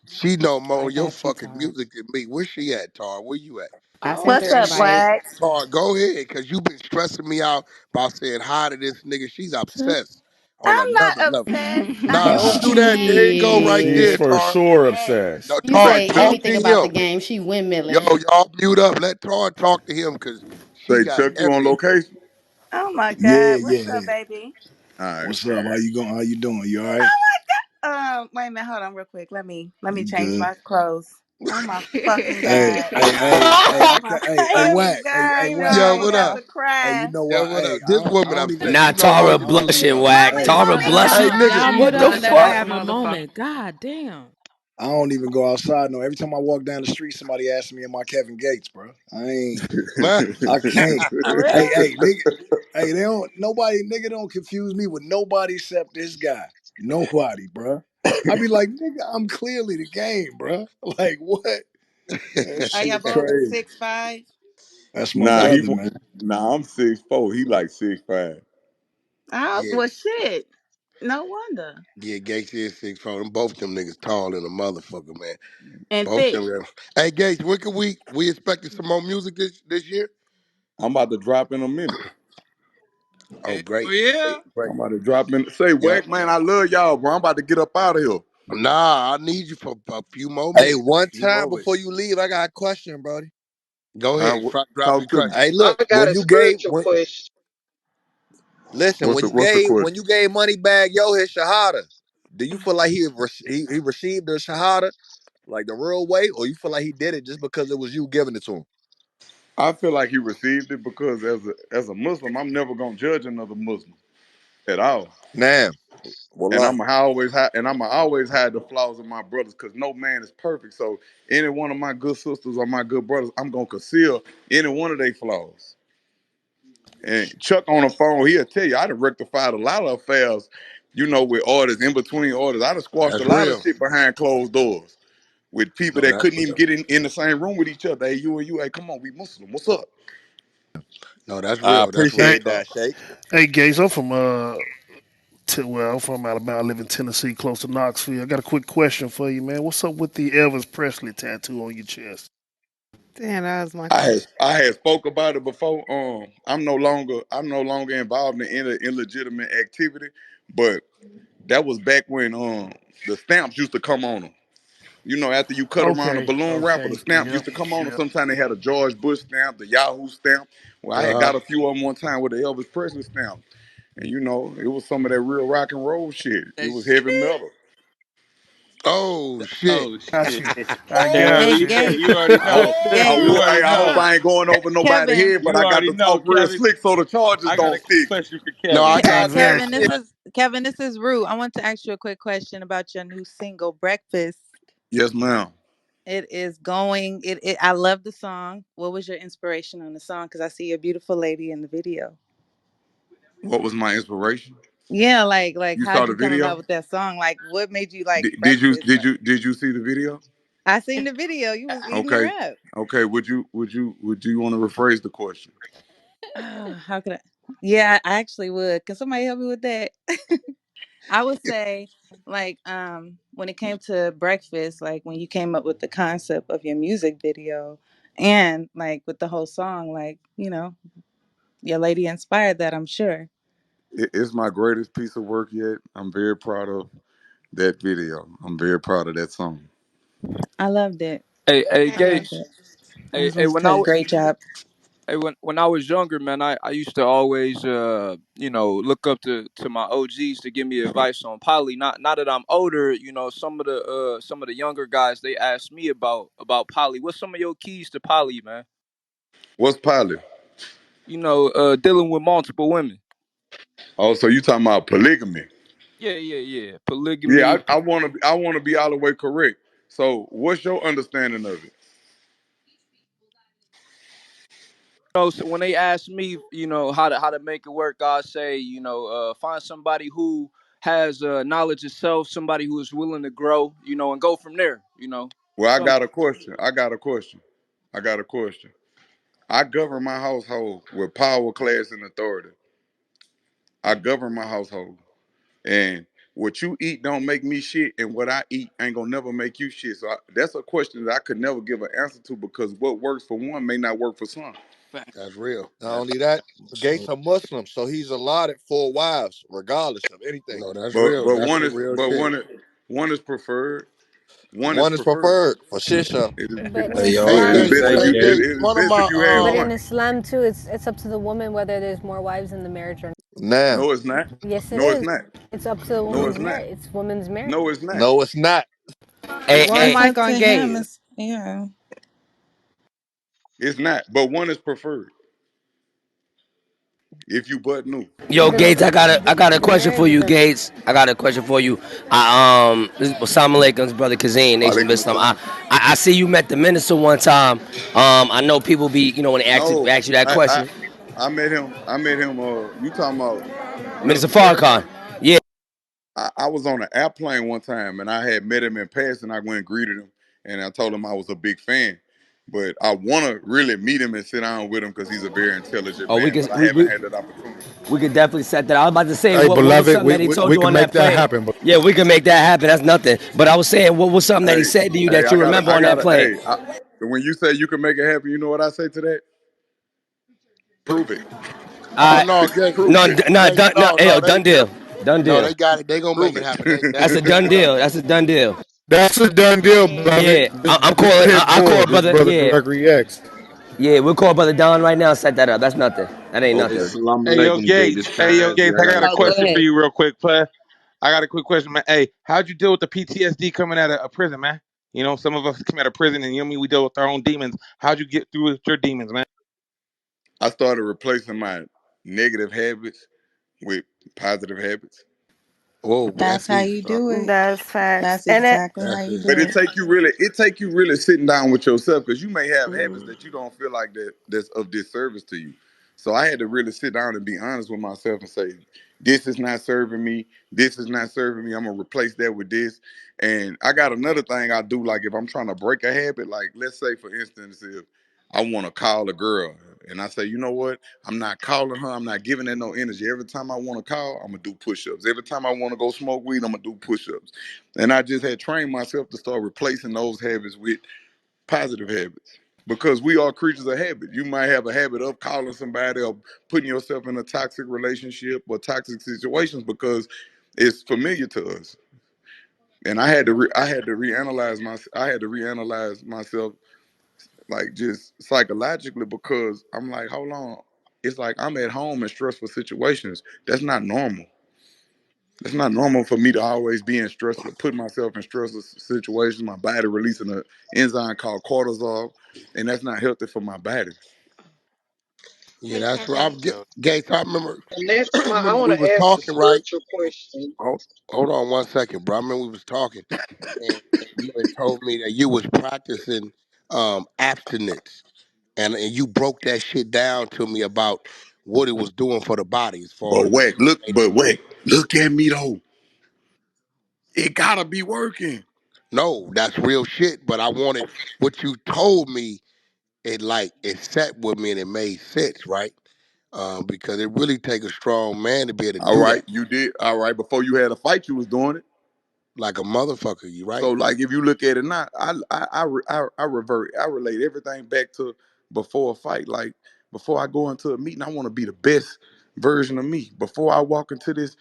B: she know more
C: I
B: your
C: got you,
B: fucking
C: Tar.
B: music than me. Where she at, Tara? Where you at?
C: I
H: Oh
C: sent
Q: What's
C: her
Q: up,
H: shit.
C: invite.
Q: Black?
B: Tara, go ahead, cause you been stressing me out by saying hi to this nigga. She's obsessed on
Q: I'm
B: another
Q: not
B: level.
Q: obsessed. I
B: Nah,
Q: am
B: don't
P: Nah,
B: do that.
P: she,
B: There you go, right
O: She's
B: there,
Q: genuinely
O: for
B: Tar.
O: sure
Q: obsessed.
B: No,
O: obsessed.
C: You
B: Tar,
C: say
B: talk to
C: anything about the
B: him.
C: game, she
B: Yo,
C: windmilling.
B: y'all mute up. Let Tar talk to him, cause she
L: Say
B: got
L: Chuck, you on
B: every.
L: location?
Q: Oh my
P: yeah,
Q: God. What's
P: yeah,
Q: up,
P: yeah.
Q: baby?
L: All right.
P: What's up? How you going? How you doing? You all right?
Q: Wait a minute, hold on real quick. Let me
P: You
Q: change
P: good?
Q: my clothes. Oh my fucking
P: Hey,
Q: God.
P: I
Q: Oh my
P: can't. Hey,
Q: fucking
P: Wack.
Q: God. You know
P: Wack,
B: Yo,
Q: I ain't
B: what
Q: got
B: up?
Q: to
P: Hey, you
Q: cry.
P: know
B: Yo,
P: what?
B: what
P: Hey,
B: up? This
P: I
B: woman
P: don't even.
B: upset.
R: Nah,
B: You know what?
R: Tara
P: I don't even.
R: blushing,
Q: Why
R: whack.
Q: we
P: Hey,
R: Tara
Q: gotta be
B: Hey,
R: blushing.
B: nigga,
S: Y'all
B: what
S: mute
Q: so
B: the
S: up and let her
B: fuck?
S: have
Q: emotional?
S: her moment. God damn.
P: I don't even go outside. No, every time I walk down the street, somebody asks me, "Am I Kevin Gates, bro?" I ain't.
B: Huh?
P: I can't.
Q: For
P: Hey,
Q: real?
P: nigga. Hey, they don't. Nobody, nigga, don't confuse me with nobody except this guy. Nobody, bro. I be like, nigga, I'm clearly the game, bro. Like what? That
Q: Are y'all
P: shit
Q: both
P: crazy.
Q: 6'5"?
P: That's my
L: nah,
P: brother, man.
L: nah, I'm 6'4". He like 6'5".
Q: Oh,
B: Yeah,
Q: well, shit. No wonder.
B: yeah, Gates is 6'4". Them both them niggas tall than a motherfucker, man.
Q: And
B: Both
Q: thick.
B: them. Hey, Gates, when can we expecting some more music this year?
L: I'm about to drop in a minute.
B: Oh,
H: Hell
B: great, great,
H: yeah.
B: great.
L: I'm about to drop in. Say,
B: Yep.
L: Wack, man, I love y'all, bro. I'm about to get up out of here.
B: Nah, I need you for a few more
D: Hey,
B: minutes.
D: one
B: Few
D: time
B: more
D: before
B: minutes.
D: you leave, I got a question, brody.
B: Go ahead. Drop
L: Talk
B: your
L: to me.
B: question.
D: Hey,
N: I
D: look,
N: got a spiritual question.
D: listen,
L: What's the
D: when
L: question?
D: you gave Moneybag Yo his shahada, do you feel like he received the shahada like the real way, or you feel like he did it just because it was you giving it to him?
L: I feel like he received it because as a Muslim, I'm never gonna judge another Muslim at all.
D: Now,
L: And
D: wallah.
L: I'm always hide the flaws of my brothers because no man is perfect. So any one of my good sisters or my good brothers, I'm gonna conceal any one of their flaws. And Chuck on the phone, he'll tell you I done rectified a lot of affairs, with orders, in between orders. I done squashed a
B: That's
L: lot of
B: real.
L: shit behind closed doors with people
B: No,
L: that
B: that's
L: couldn't even
B: real.
L: get in the same room with each other. Hey, you and you, hey, come on, we Muslim. What's up?
B: No, that's
D: I
B: real. That's real
O: Hey,
D: appreciate
B: talk.
D: that, Sheikh.
O: hey, Gates, I'm from well, I'm from Alabama. I live in Tennessee, close to Knoxville. I got a quick question for you, man. What's up with the Elvis Presley tattoo on your chest?
J: Damn, that was my
L: I had
J: question.
L: I had spoke about it before. I'm no longer involved in any illegitimate activity, but that was back when the stamps used to come on them. After you cut around the
O: Okay,
L: balloon wrapper, the
O: okay,
L: stamp used
O: yep,
L: to come on them.
O: yep.
L: Sometimes they had a George Bush stamp, the Yahoo stamp. Well, I had
B: Uh huh.
L: got a few of them one time with the Elvis Presley stamp, and it was some of that real rock and roll shit. It
H: That
L: was
H: shit.
L: heavy metal.
B: Oh shit.
H: Oh
O: Got
H: shit.
O: you. I
H: Well,
O: got
Q: Hey,
O: you.
H: you
Q: Gates.
H: already
L: I hope,
H: know.
L: I,
Q: Gates.
H: You
L: would, hey,
H: already
L: I hope
H: know.
L: I ain't going over nobody's
Q: Kevin.
L: head, but
H: You
L: I got
H: already
L: to
H: know,
L: talk real
H: Kevin.
L: slick so the charges
H: I got
L: don't
H: a
L: stick.
H: question for
B: No, I
H: Kevin.
B: got you.
Q: Kevin,
O: Exactly.
Q: this is Rue. I want to ask you a quick question about your new single, Breakfast.
L: Yes, ma'am.
Q: It is going. I love the song. What was your inspiration on the song? Because I see a beautiful lady in the video.
L: What was my inspiration?
Q: Yeah, like
L: You saw
Q: how'd
L: the
Q: you come about
L: video?
Q: with that song? Like, what made you like
L: Did you
Q: breakfast?
L: did
Q: Like,
L: you did you see the video?
Q: I seen the video. You was eating her
L: Okay.
Q: up.
L: Okay. Would you want to rephrase the question?
Q: How could I? Yeah, I actually would. Can somebody help me with that? I would say, like, when it came to breakfast, like when you came up with the concept of your music video, And like with the whole song, like, your lady inspired that, I'm sure.
L: It's my greatest piece of work yet. I'm very proud of that video. I'm very proud of that song.
Q: I loved it.
R: Hey,
Q: I loved
R: Gates.
Q: it.
R: Hey,
Q: It was good. Great job.
R: when I was younger, man, I used to always look up to my OGs to give me advice on poly. Not that I'm older, some of the younger guys they asked me about poly. What's some of your keys to poly, man?
L: What's pilot?
R: Dealing with multiple women.
L: Oh, so you talking about polygamy?
R: Yeah.
L: Yeah,
R: Polygamy.
L: I wanna be all the way correct. So, what's your understanding of it?
R: So when they ask me, how to make it work, I say, find somebody who has knowledge of self, somebody who is willing to grow, and go from there.
L: Well, I
R: Some
L: got a question. I got a question. I got a question. I govern my household with power, class, and authority. I govern my household. And what you eat don't make me shit, and what I eat ain't gonna never make you shit. So that's a question that I could never give an answer to because what works for one may not work for some.
B: That's real.
D: Not only that, Gates a Muslim, so he's allotted 4 wives, regardless of anything.
B: No, that's
L: But
B: real.
L: but
B: That's
L: one
B: some
L: is
B: real
L: but
B: shit.
L: one is preferred. One is
D: One is
L: preferred.
D: preferred for shisha.
L: It is
I: But in
T: Hey, yo,
B: Hey
T: what did
I: Islam,
T: he
B: Gates,
L: best
T: say,
L: if
B: hey
L: you it
T: Gate?
B: Gates,
L: is
B: one of
L: best if
B: my
L: you have
I: but
L: one.
I: in Islam too, it's up to the woman whether there's more wives in the marriage or not.
D: Now,
L: No, it's not.
I: Yes, it
L: No, it's
I: is.
L: not.
I: It's up to the
L: No,
I: woman's
L: it's not.
I: merit. It's woman's merit.
L: No, it's not.
D: no, it's not.
T: Hey,
L: It's
A: One
L: not.
T: hey,
A: mic
Q: Up
A: on
Q: to him
A: Gates.
Q: is, yeah.
L: It's not. But one is preferred if you but new.
T: yo, Gates, I got a
I: The
T: question for
I: marriages
T: you,
I: are.
T: Gates. I got a question for you. This is Assalamu alaikum, brother Kazeen, Nation of
L: Alaikum
T: Islam. I,
L: assalam.
T: I I see you met the minister one time. I know people be, when they
L: No,
T: ask you that
L: I, I
T: question.
L: I met him. I met him. You talking about
T: Minister
L: Minister
T: Farrakhan.
L: Farrakhan?
T: Yeah.
L: I was on an airplane one time and I had met him in passing. I went and greeted him and I told him I was a big fan. But I want to really meet him and sit down with him because he's a very intelligent
T: Oh, we
L: man.
T: could
L: But I
T: we,
L: haven't
T: we
L: had that opportunity.
T: we could definitely set that. I was about to say
P: Hey,
T: what was
P: beloved,
T: something
P: we,
T: that he
P: we
T: told
P: we
T: you
P: can
T: on
P: make
T: that
P: that
T: plane.
P: happen.
T: Yeah, we can make that happen. That's nothing. But I was saying what was something that he
L: Hey,
T: said to you
L: hey,
T: that you remember
L: I
T: on that
L: gotta.
T: plane.
L: Hey, when you say you can make it happen, you know what I say to that? Prove it.
B: Oh
T: Uh,
B: no, Gates,
L: Prove
T: no,
L: it.
T: no,
B: Gates,
T: done, no,
B: no,
T: hey, yo,
B: no, they
T: done deal, done
B: no,
T: deal.
B: they got it. They gonna make
L: Prove
B: it
L: it.
B: happen. They
T: That's a
B: gonna make
T: done
B: it happen.
T: deal. That's a done deal.
P: That's a done deal, beloved.
T: Yeah, I'm
P: Just
T: calling.
P: hit
T: I call
P: pause. This
T: brother.
P: brother
T: Yeah,
P: Gregory X.
T: yeah, we'll call brother Don right now. Set that up. That's nothing. That ain't
H: Hey,
T: nothing.
L: Okay.
H: salam
U: Hey, yo,
H: alaikum, Gate. This
U: Gates. Hey, yo,
H: Kaz.
U: Gates.
H: I
U: I
H: got
U: got
H: a
U: a
V: Go
U: question
H: question.
V: ahead.
U: for you, real quick, player. I got a quick question, man. Hey, how'd you deal with the PTSD coming out of a prison, man? Some of us come out of prison, and we deal with our own demons. How'd you get through with your demons, man?
L: I started replacing my negative habits with positive habits.
B: Whoa,
Q: That's
B: that's
Q: how
B: deep,
Q: you
B: son.
Q: do it.
G: That's facts.
Q: That's
G: And it,
Q: exactly how
B: That's
Q: you
B: it.
L: But
Q: do it.
L: it take you really sitting down with yourself because you may have habits
G: mm,
L: that you don't feel like that's of disservice to you. So I had to really sit down and be honest with myself and say, this is not serving me. This is not serving me. I'm gonna replace that with this. And I got another thing I do, like if I'm trying to break a habit, like let's say for instance, if I want to call a girl and I say, you know what? I'm not calling her. I'm not giving her no energy. Every time I want to call, I'm gonna do push-ups. Every time I want to go smoke weed, I'm gonna do push-ups. And I just had trained myself to start replacing those habits with positive habits. Because we are creatures of habit. You might have a habit of calling somebody or putting yourself in a toxic relationship or toxic situations because it's familiar to us. And I had to reanalyze myself like just psychologically because I'm like, hold on. It's like I'm at home in stressful situations. That's not normal. It's not normal for me to always be in stressful, put myself in stressful situations. My body releasing an enzyme called cortisol, and that's not healthy for my body.
B: Yeah, that's right.
N: Yo,
B: Gates, I remember.
N: the next one, I
B: Remember
N: want
B: we
N: to
B: was
N: ask a
B: talking, right?
N: spiritual question.
B: Hold on one second, bro. I remember we was talking, and you had told me that you was practicing abstinence, and you broke that shit down to me about what it was doing for the body as far
L: But
B: as
L: wait, look,
B: making
L: but
B: you.
L: wait, look at me though. It gotta be working.
B: No, that's real shit. But I wanted what you told me. It sat with me and it made sense, right? Because it really take a strong man to be able to
L: All
B: do
L: right,
B: that.
L: you did. All right, before you had a fight, you was doing it.
B: like a motherfucker. You right?
L: So like if you look at it now, I revert, I relate everything back to before a fight. Like before I go into a meeting, I want to be the best version of me. Before I walk into this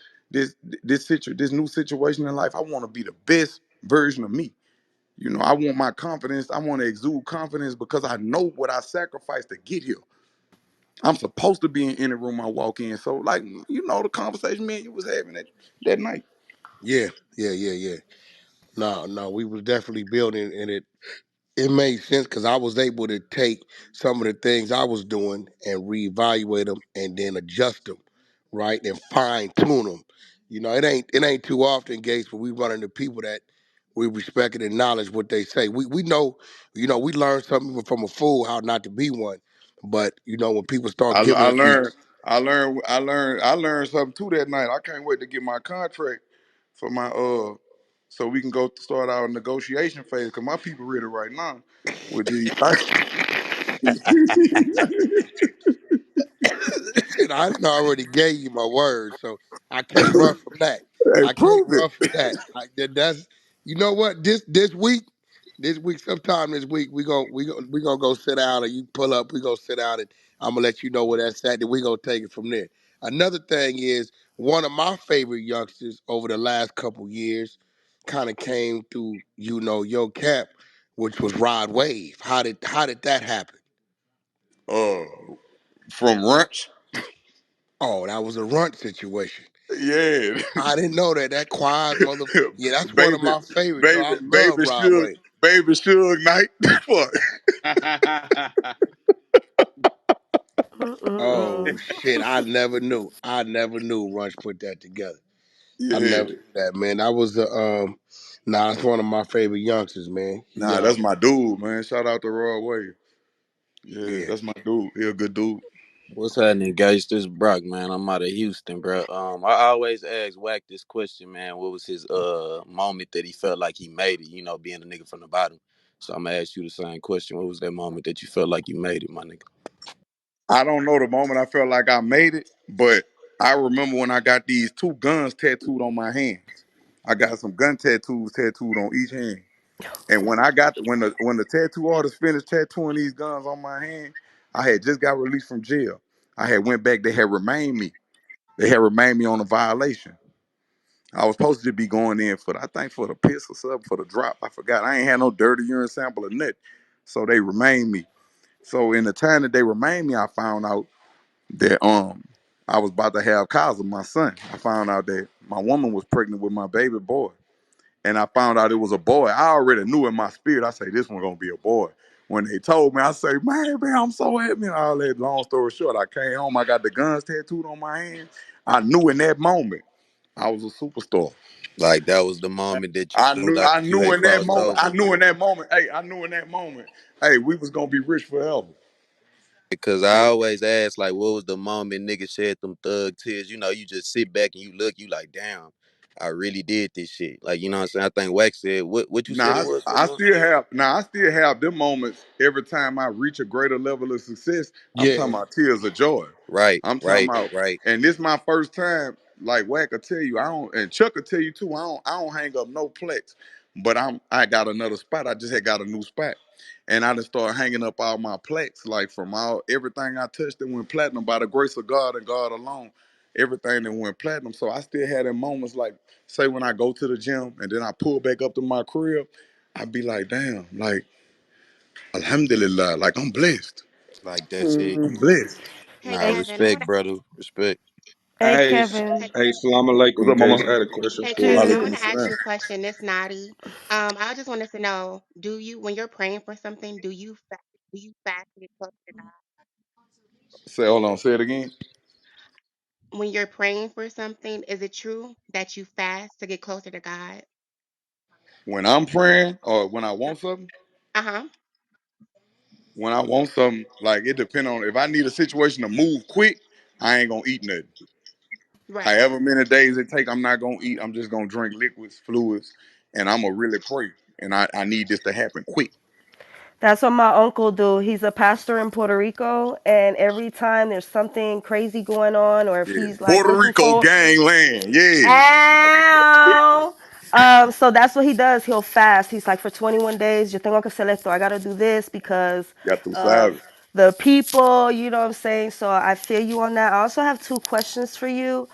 L: new situation in life, I want to be the best version of me. You know, I want my confidence. I want to exude confidence because I know what I sacrificed to get here. I'm supposed to be in any room I walk in. So, like, you know, the conversation me and you was having that night.
B: Yeah, yeah. No, no, we was definitely building, and it made sense because I was able to take some of the things I was doing and reevaluate them and then adjust them, right, and fine tune them. You know, it ain't too often, Gates, but we run into people that we respect and acknowledge what they say. We know, we learn something from a fool how not to be one. But when people start giving
L: I
B: us these,
L: learned, I learned something too that night. I can't wait to get my contract for my so we can go start our negotiation phase because my people ready right now with these
B: and I done already gave you my word, so I can't run from that.
L: Hey,
B: I can't
L: prove it.
B: run from that. That's what this week, sometime this week we gonna go sit down and you pull up. We gonna sit down and I'm gonna let you know where that's at. Then we gonna take it from there. Another thing is one of my favorite youngsters over the last couple years kind of came through. Yo Cap, which was Rod Wave. How did that happen?
L: Uh, from Ranch.
B: Oh, that was a runt situation.
L: Yeah,
B: I didn't know that. That quiet mother. Yeah, that's one of
L: baby,
B: my favorites. Though I love Rod Wave.
L: Baby Suge Knight. Fuck.
B: Oh
G: Mm-mm-mm.
B: shit! I never knew. I never knew Rush put that together. I
L: Yeah.
B: never knew that, man. That was the Nah, it's one of my favorite youngsters, man. He
L: Nah, that's my dude, man. Shout out to Roy Wave. Yeah,
B: yeah.
L: that's my dude. He a good dude.
E: What's happening, guys? This is Brock, man. I'm out of Houston, bro. I always ask Wack this question, man. What was his moment that he felt like he made it? Being a nigga from the bottom. So I'm gonna ask you the same question. What was that moment that you felt like you made it, my nigga?
L: I don't know the moment I felt like I made it, but I remember when I got these two guns tattooed on my hands. I got some gun tattoos tattooed on each hand. And when the tattoo artist finished tattooing these guns on my hand, I had just got released from jail. I had went back. They had remained me. They had remained me on a violation. I was supposed to be going in for I think for the piss or something for the drop. I forgot. I ain't had no dirty urine sample or nothing. So they remained me. So in the time that they remained me, I found out that I was about to have Kyle, my son. I found out that my woman was pregnant with my baby boy. And I found out it was a boy. I already knew in my spirit, I say, this one gonna be a boy. When they told me, I say, man, I'm so happy. And all that, long story short, I came home, I got the guns tattooed on my hand. I knew in that moment I was a superstar.
E: Like that was the moment that you no doubt
L: I
E: that you
L: knew
E: had
L: in that
E: crossed
L: moment,
E: over.
L: I knew in that moment, hey, we was gonna be rich forever.
E: Because I always ask, like, what was the moment niggas shed them thug tears? You just sit back and you look, you like, damn, I really did this shit. Like, you know what I'm saying? I think Wax said, what you said it
L: Now
E: was, Amon?
L: I still have them moments every time I reach a greater level of success. I'm
B: Yeah.
L: talking about tears of joy.
E: Right,
L: I'm talking
E: right,
L: about,
E: right.
L: and this my first time. Like Wack will tell you, I don't, and Chuck will tell you too. I don't hang up no plex, but I got another spot. I just had got a new spot, and I just started hanging up all my plex, like from everything I touched that went platinum by the grace of God and God alone. Everything that went platinum. So I still had in moments like, say when I go to the gym and then I pull back up to my crib, I'd be like, damn, like Alhamdulillah, like I'm blessed.
E: Like that's it.
L: I'm
P: Mhm.
L: blessed.
V: Hey
E: Nah,
G: Hey,
V: Kevin, I
E: respect,
V: want to.
E: brother. Respect.
G: hey,
H: Hey,
G: Kevin.
H: hey, salam
L: What's
H: alaikum,
L: up,
H: Gates.
L: mama?
H: I had a question
V: Hey
H: for
V: Kevin,
H: you.
V: I
L: Alaikum
V: want to ask
L: assalam.
V: you a question. It's Naughty. I just wanted to know, do you, when you're praying for something, do you fast to get close to
L: Say, hold on, say it again.
V: God? When you're praying for something, is it true that you fast to get closer to God?
L: When I'm praying or when I want something,
V: Uh huh.
L: like it depends on if I need a situation to move quick, I ain't gonna eat nothing.
V: Right.
L: However many days it take, I'm not gonna eat. I'm just gonna drink liquids, fluids, and I'm gonna really pray. And I need this to happen quick.
G: That's what my uncle do. He's a pastor in Puerto Rico, and every time there's something crazy going on, or if
L: Yeah.
G: he's like
L: Puerto
G: looking
L: Rico
G: for,
L: gangland. Yeah.
G: ow, So that's what he does. He'll fast. He's like, for 21 days, yo tengo que hacer esto. I gotta do this because
L: Got through
G: of
L: silence.
G: the people. You know what I'm saying? So I feel you on that. I also have two questions for you.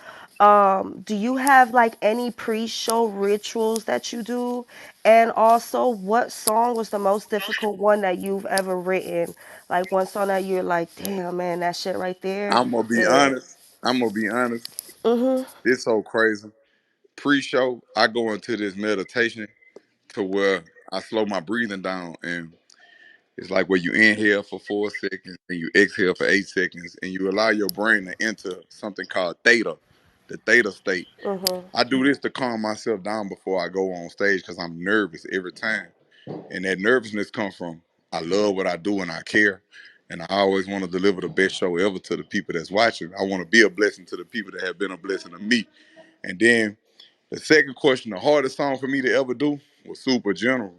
G: Do you have like any pre-show rituals that you do? And also, what song was the most difficult one that you've ever written? Like one song that you're like, damn man, that shit right there.
L: I'm gonna be
G: Yeah.
L: honest. I'm gonna be honest.
G: Mhm.
L: It's so crazy. Pre-show, I go into this meditation to where I slow my breathing down, and it's like where you inhale for 4 seconds and you exhale for 8 seconds, and you allow your brain to enter something called theta, the theta state.
G: Mhm.
L: I do this to calm myself down before I go on stage because I'm nervous every time. And that nervousness comes from I love what I do and I care. And I always want to deliver the best show ever to the people that's watching. I want to be a blessing to the people that have been a blessing to me. And then the second question, the hardest song for me to ever do was Super General.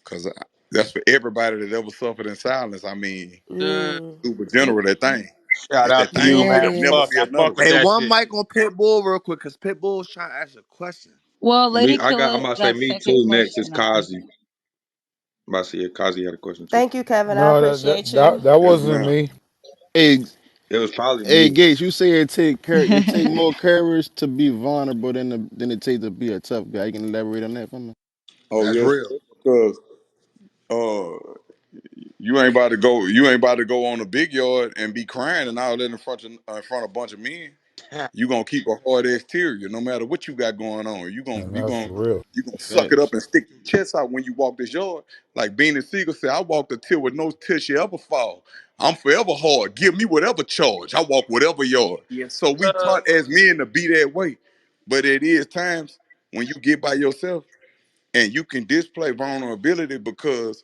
L: Because that's for everybody that ever suffered in silence. I mean,
G: Mm.
L: Super General, that thing.
U: Shout
L: It's
U: out
L: that
U: to
L: thing.
U: you,
L: It
U: man.
L: will
G: Yeah.
L: never
U: Fuck,
L: be
U: I
L: another
U: fuck
L: one.
U: with
D: Hey,
U: that
D: one
U: shit.
D: mic on Pitbull real quick, cause Pitbull's trying to ask a question.
Q: Well,
H: Me,
Q: Lady
H: I'm
Q: Killer
H: about to say
Q: got
H: me
Q: second
H: too. Next is
Q: question, I think.
H: Kazi. I'm about to say yeah, Kazi had a question too.
G: Thank you, Kevin. I
K: No,
G: appreciate you.
K: that
L: Yes,
K: wasn't
L: ma'am.
K: me.
M: Hey,
H: It was probably
M: hey,
H: me.
M: Gates, you say it take more courage to be vulnerable than it takes to be a tough guy. You can elaborate on that for me?
L: Oh,
B: That's
L: yes,
B: real.
L: sir. Because uh, you ain't about to go on a big yard and be crying and all that in front of a bunch of men. You gonna keep a hard exterior no matter what you got going on.
K: And that's real.
L: You gonna suck it up
M: Facts.
L: and stick your chest out when you walk this yard. Like Beanie Siegel said, I walked a till with no till she ever fall. I'm forever hard. Give me whatever charge. I walk whatever yard.
D: Yes,
L: So we
D: sir.
L: taught as men to be that way. But it is times when you get by yourself and you can display vulnerability because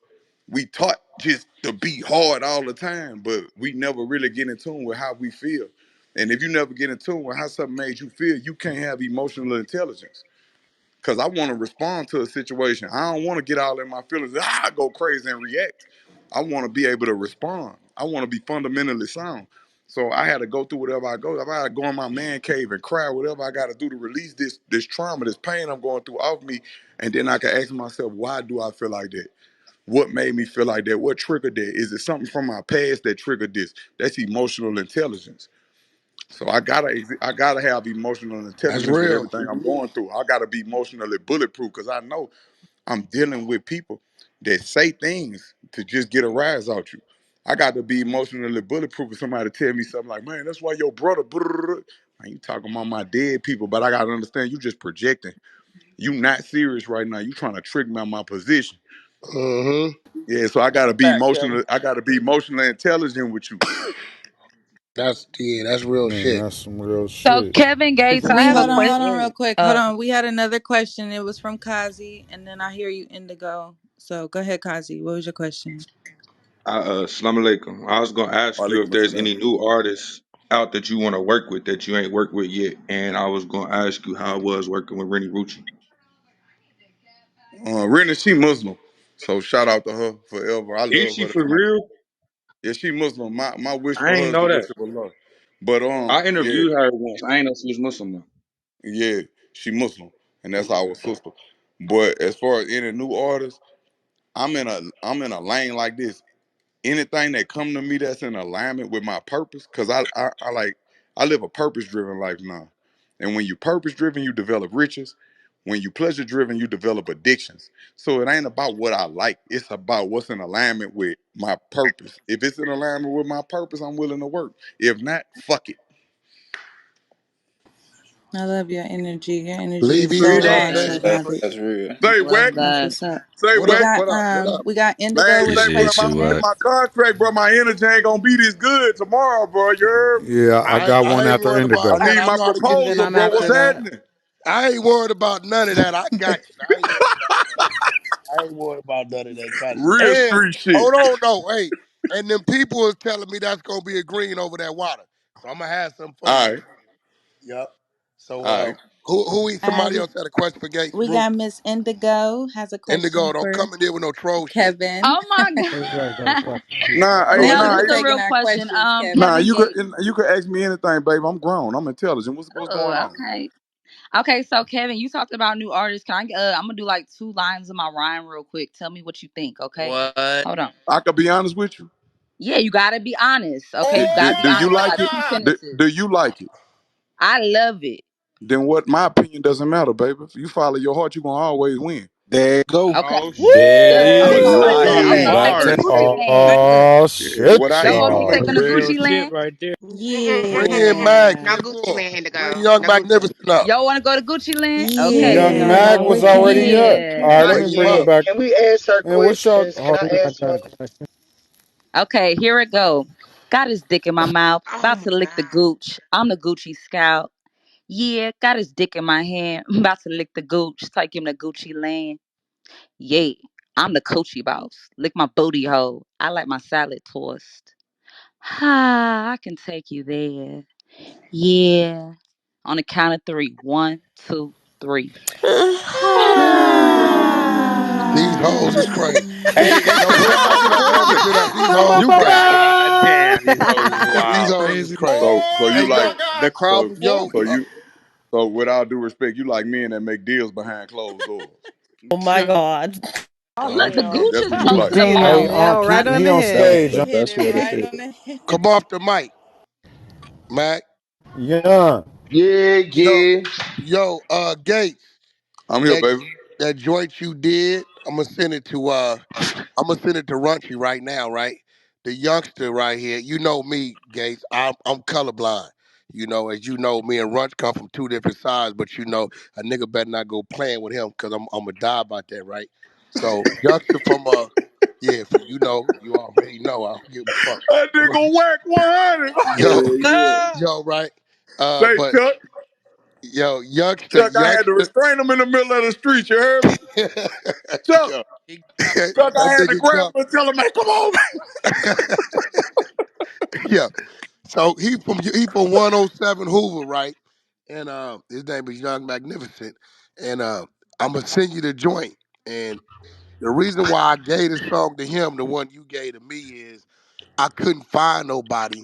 L: we taught just to be hard all the time, but we never really get in tune with how we feel. And if you never get in tune with how something made you feel, you can't have emotional intelligence. Cause I want to respond to a situation. I don't want to get all in my feelings. Go crazy and react. I want to be able to respond. I want to be fundamentally sound. So I had to go through whatever I go. If I had to go in my man cave and cry, whatever I got to do to release this trauma, this pain I'm going through off me, and then I can ask myself, why do I feel like that? What made me feel like that? What triggered that? Is it something from my past that triggered this? That's emotional intelligence. So I gotta have emotional
B: That's
L: intelligence with
B: real.
L: everything I'm going through. I gotta be emotionally bulletproof because I know I'm dealing with people that say things to just get a rise out you. I got to be emotionally bulletproof if somebody tell me something like, man, that's why your brother, man, you talking about my dead people, but I gotta understand you just projecting. You not serious right now. You trying to trick me on my position.
B: Hmm.
L: Yeah, so I gotta be
D: Facts, Kevin.
L: emotional. I gotta be emotionally intelligent with you.
B: That's real
K: Man,
B: shit.
K: that's some real
Q: So,
K: shit.
Q: Kevin Gates, I have a
A: Hold on real
Q: question.
A: quick. Hold on. We had another question. It was from Kazi, and then I hear you Indigo. So go ahead, Kazi. What was your question?
H: Assalamu alaikum. I was gonna ask you if
L: Alaikum
H: there's
L: assalam.
H: any new artists out that you want to work with that you ain't worked with yet, and I was gonna ask you how it was working with Rennie Rucci.
L: Rena, she Muslim, so shout out to her forever. I
H: Is
L: love
H: she
L: her.
H: for
L: That's my
H: real?
L: yeah. She Muslim. My wish
H: I
L: for her
H: ain't
L: is to
H: know that.
L: worship Allah. But
H: I
L: yeah,
H: interviewed her once. I ain't know she was Muslim though.
L: yeah, she Muslim, and that's our sister. But as far as any new artists, I'm in a lane like this. Anything that come to me that's in alignment with my purpose, because I live a purpose driven life now. And when you purpose driven, you develop riches. When you pleasure driven, you develop addictions. So it ain't about what I like. It's about what's in alignment with my purpose. If it's in alignment with my purpose, I'm willing to work. If not, fuck it.
A: I love your energy. Your energy
B: Leave
A: is
B: easy
A: so
B: on
A: raw
B: the
A: and
E: That's
B: stage,
E: that's,
B: Empress.
A: pragmatic.
E: that's real.
L: Say
Q: Love
L: what?
A: That's
Q: that.
A: what's up.
L: Say
B: What
A: We
B: up?
L: what?
A: got
B: What up? What up?
A: Indigo
L: Man,
A: with a
L: say bro,
W: Appreciate
L: my,
W: you,
A: question
L: man,
W: Wack.
L: my
A: next.
L: contract, bro, my energy ain't gonna be this good tomorrow, bro. You heard me?
K: Yeah, I got one
B: I ain't
K: after
B: worried
L: I
B: about
K: Indigo.
B: that.
L: need
B: I
L: my
B: know how to get
G: And
B: it
G: then
B: to
L: proposal,
B: you,
G: I'm
L: bro.
G: after
L: What's
B: brother.
G: that.
L: happening?
B: I ain't worried about none of that. I got you. I ain't worried about none of that. I ain't worried about none of that kind.
L: Real
B: And
L: street shit.
B: hold on, though. Hey, and them people is telling me that's gonna be a green over that water. So I'm gonna have something for you
L: All
B: in a
L: right,
B: minute. Yep. So
L: all right.
B: somebody else had a question for Gates
A: We
B: Roof?
A: got Miss Indigo has a question
B: Indigo, don't
A: for
B: come in there with no troll shit.
A: Kevin.
Q: Oh my
W: Right.
L: Nah, hey,
A: Now
Q: No,
L: nah,
Q: this
A: you
Q: is a
A: taking
Q: real
A: our
Q: question.
A: questions, Kevin.
L: nah.
Q: Kevin
L: You could,
Q: Gates.
L: you could ask me anything, babe. I'm grown. I'm intelligent. What's
Q: Oh,
L: going on?
Q: okay.
F: Okay, so Kevin, you talked about new artists. Can I? I'm gonna do like 2 lines of my rhyme real quick. Tell me what you think. Okay.
T: What?
F: Hold on.
L: I could be honest with you.
F: Yeah, you gotta be honest. Okay,
L: Do,
F: you gotta
L: do,
F: be
L: do you
F: honest. I
L: like
F: got
L: it?
F: two
L: Do,
F: sentences.
L: do you like it?
F: I love it.
L: Then what? My opinion doesn't matter, baby. If you follow your heart, you're gonna always win.
D: There you go.
F: Okay.
U: Oh
G: Woo!
K: There it
F: Yeah.
D: Oh,
F: Okay.
D: you
K: is.
F: So
D: already
F: listen.
D: know.
U: shit
F: Okay,
D: You
F: take them to
U: hard.
D: already
F: Gucci
D: know.
F: Land.
K: Oh
L: Yeah, what
K: shit,
L: I
F: Yo,
L: say
F: ho,
L: gonna
F: you
L: make
K: y'all.
L: a
F: taking to
L: difference.
K: Real
F: Gucci
K: shit
F: Land?
K: right there.
B: Bring in Mag.
V: No
B: Bring
C: Yeah.
B: him
V: Gucci
B: on.
V: man to
B: Bring
V: go.
B: Young
V: No Gucci.
B: Magnificent up.
F: Yo, want to go to Gucci Land? Okay.
K: Young
C: Yeah,
K: Mag
C: I'm
K: was
C: with
K: already
C: that.
K: up.
F: Yeah.
K: All right, let
B: Bring
K: me
B: him
K: bring it
B: up.
K: back.
N: Can we ask her
K: And what's y'all?
N: questions? Can
K: Hold on,
N: I
K: I
N: ask
K: got
N: her?
K: a question.
F: Okay, here it go. Got his dick in my mouth.
V: Oh
F: About
V: my
F: to lick the
V: god.
F: gooch. I'm the Gucci scout. Yeah, got his dick in my hand. About to lick the gooch. Take him to Gucci Land. Yeah, I'm the Coochie boss. Lick my booty hole. I like my salad tossed. Ha, I can take you there. Yeah. On the count of three. One, two, three.
B: These hoes is
F: Ha.
B: crazy.
U: Hey,
B: Yo,
U: put
B: bring
U: him up
B: Young
U: in the audience.
B: Magnificent up. These
D: Oh my
B: hoes
U: You
B: crazy.
D: God.
U: God damn, these hoes is
B: These
U: wild.
B: hoes is
K: Crazy.
B: crazy.
L: So you
B: Hey,
L: like
B: yo,
D: The crowd
L: so
D: perform?
B: yo,
L: so you so with all due respect, you like men that make deals behind closed doors.
G: Oh my God.
F: Oh, look, the
L: That,
F: gooch
V: Damn.
L: that's
F: is
L: what you like.
F: posted up
K: Hey,
F: on.
C: Damn.
J: Yo, right on
K: he
J: the
K: on
J: head.
K: stage.
J: He hit
D: That's
J: it
D: what it
J: right
D: is.
J: on the head.
B: come off the mic, Mac.
K: Young.
W: Yeah,
B: Yo,
W: yeah.
B: Gates.
L: I'm here,
B: That
L: baby.
B: that joint you did, I'm gonna send it to Runchy right now, right? The youngster right here. You know me, Gates. I'm colorblind. You know, as you know, me and Runch come from two different sides, but you know, a nigga better not go playing with him because I'm gonna die about that, right? So youngster from yeah, from you already know. I don't give a fuck.
L: That nigga whack 100.
B: Yo,
D: Yeah, yeah.
B: right?
L: Say
B: But
L: Chuck.
B: yo, youngster,
L: Chuck, I had to
B: youngster.
L: restrain him in the middle of the street, you heard me? Chuck,
B: Yo,
U: He
L: Chuck, I
B: that
L: had to
B: nigga
L: grab
B: come.
L: him and tell him, man, come on, man.
B: Yeah. So he from 107 Hoover, right? And his name is Young Magnificent. And I'm gonna send you the joint. And the reason why I gave the song to him, the one you gave to me, is I couldn't find nobody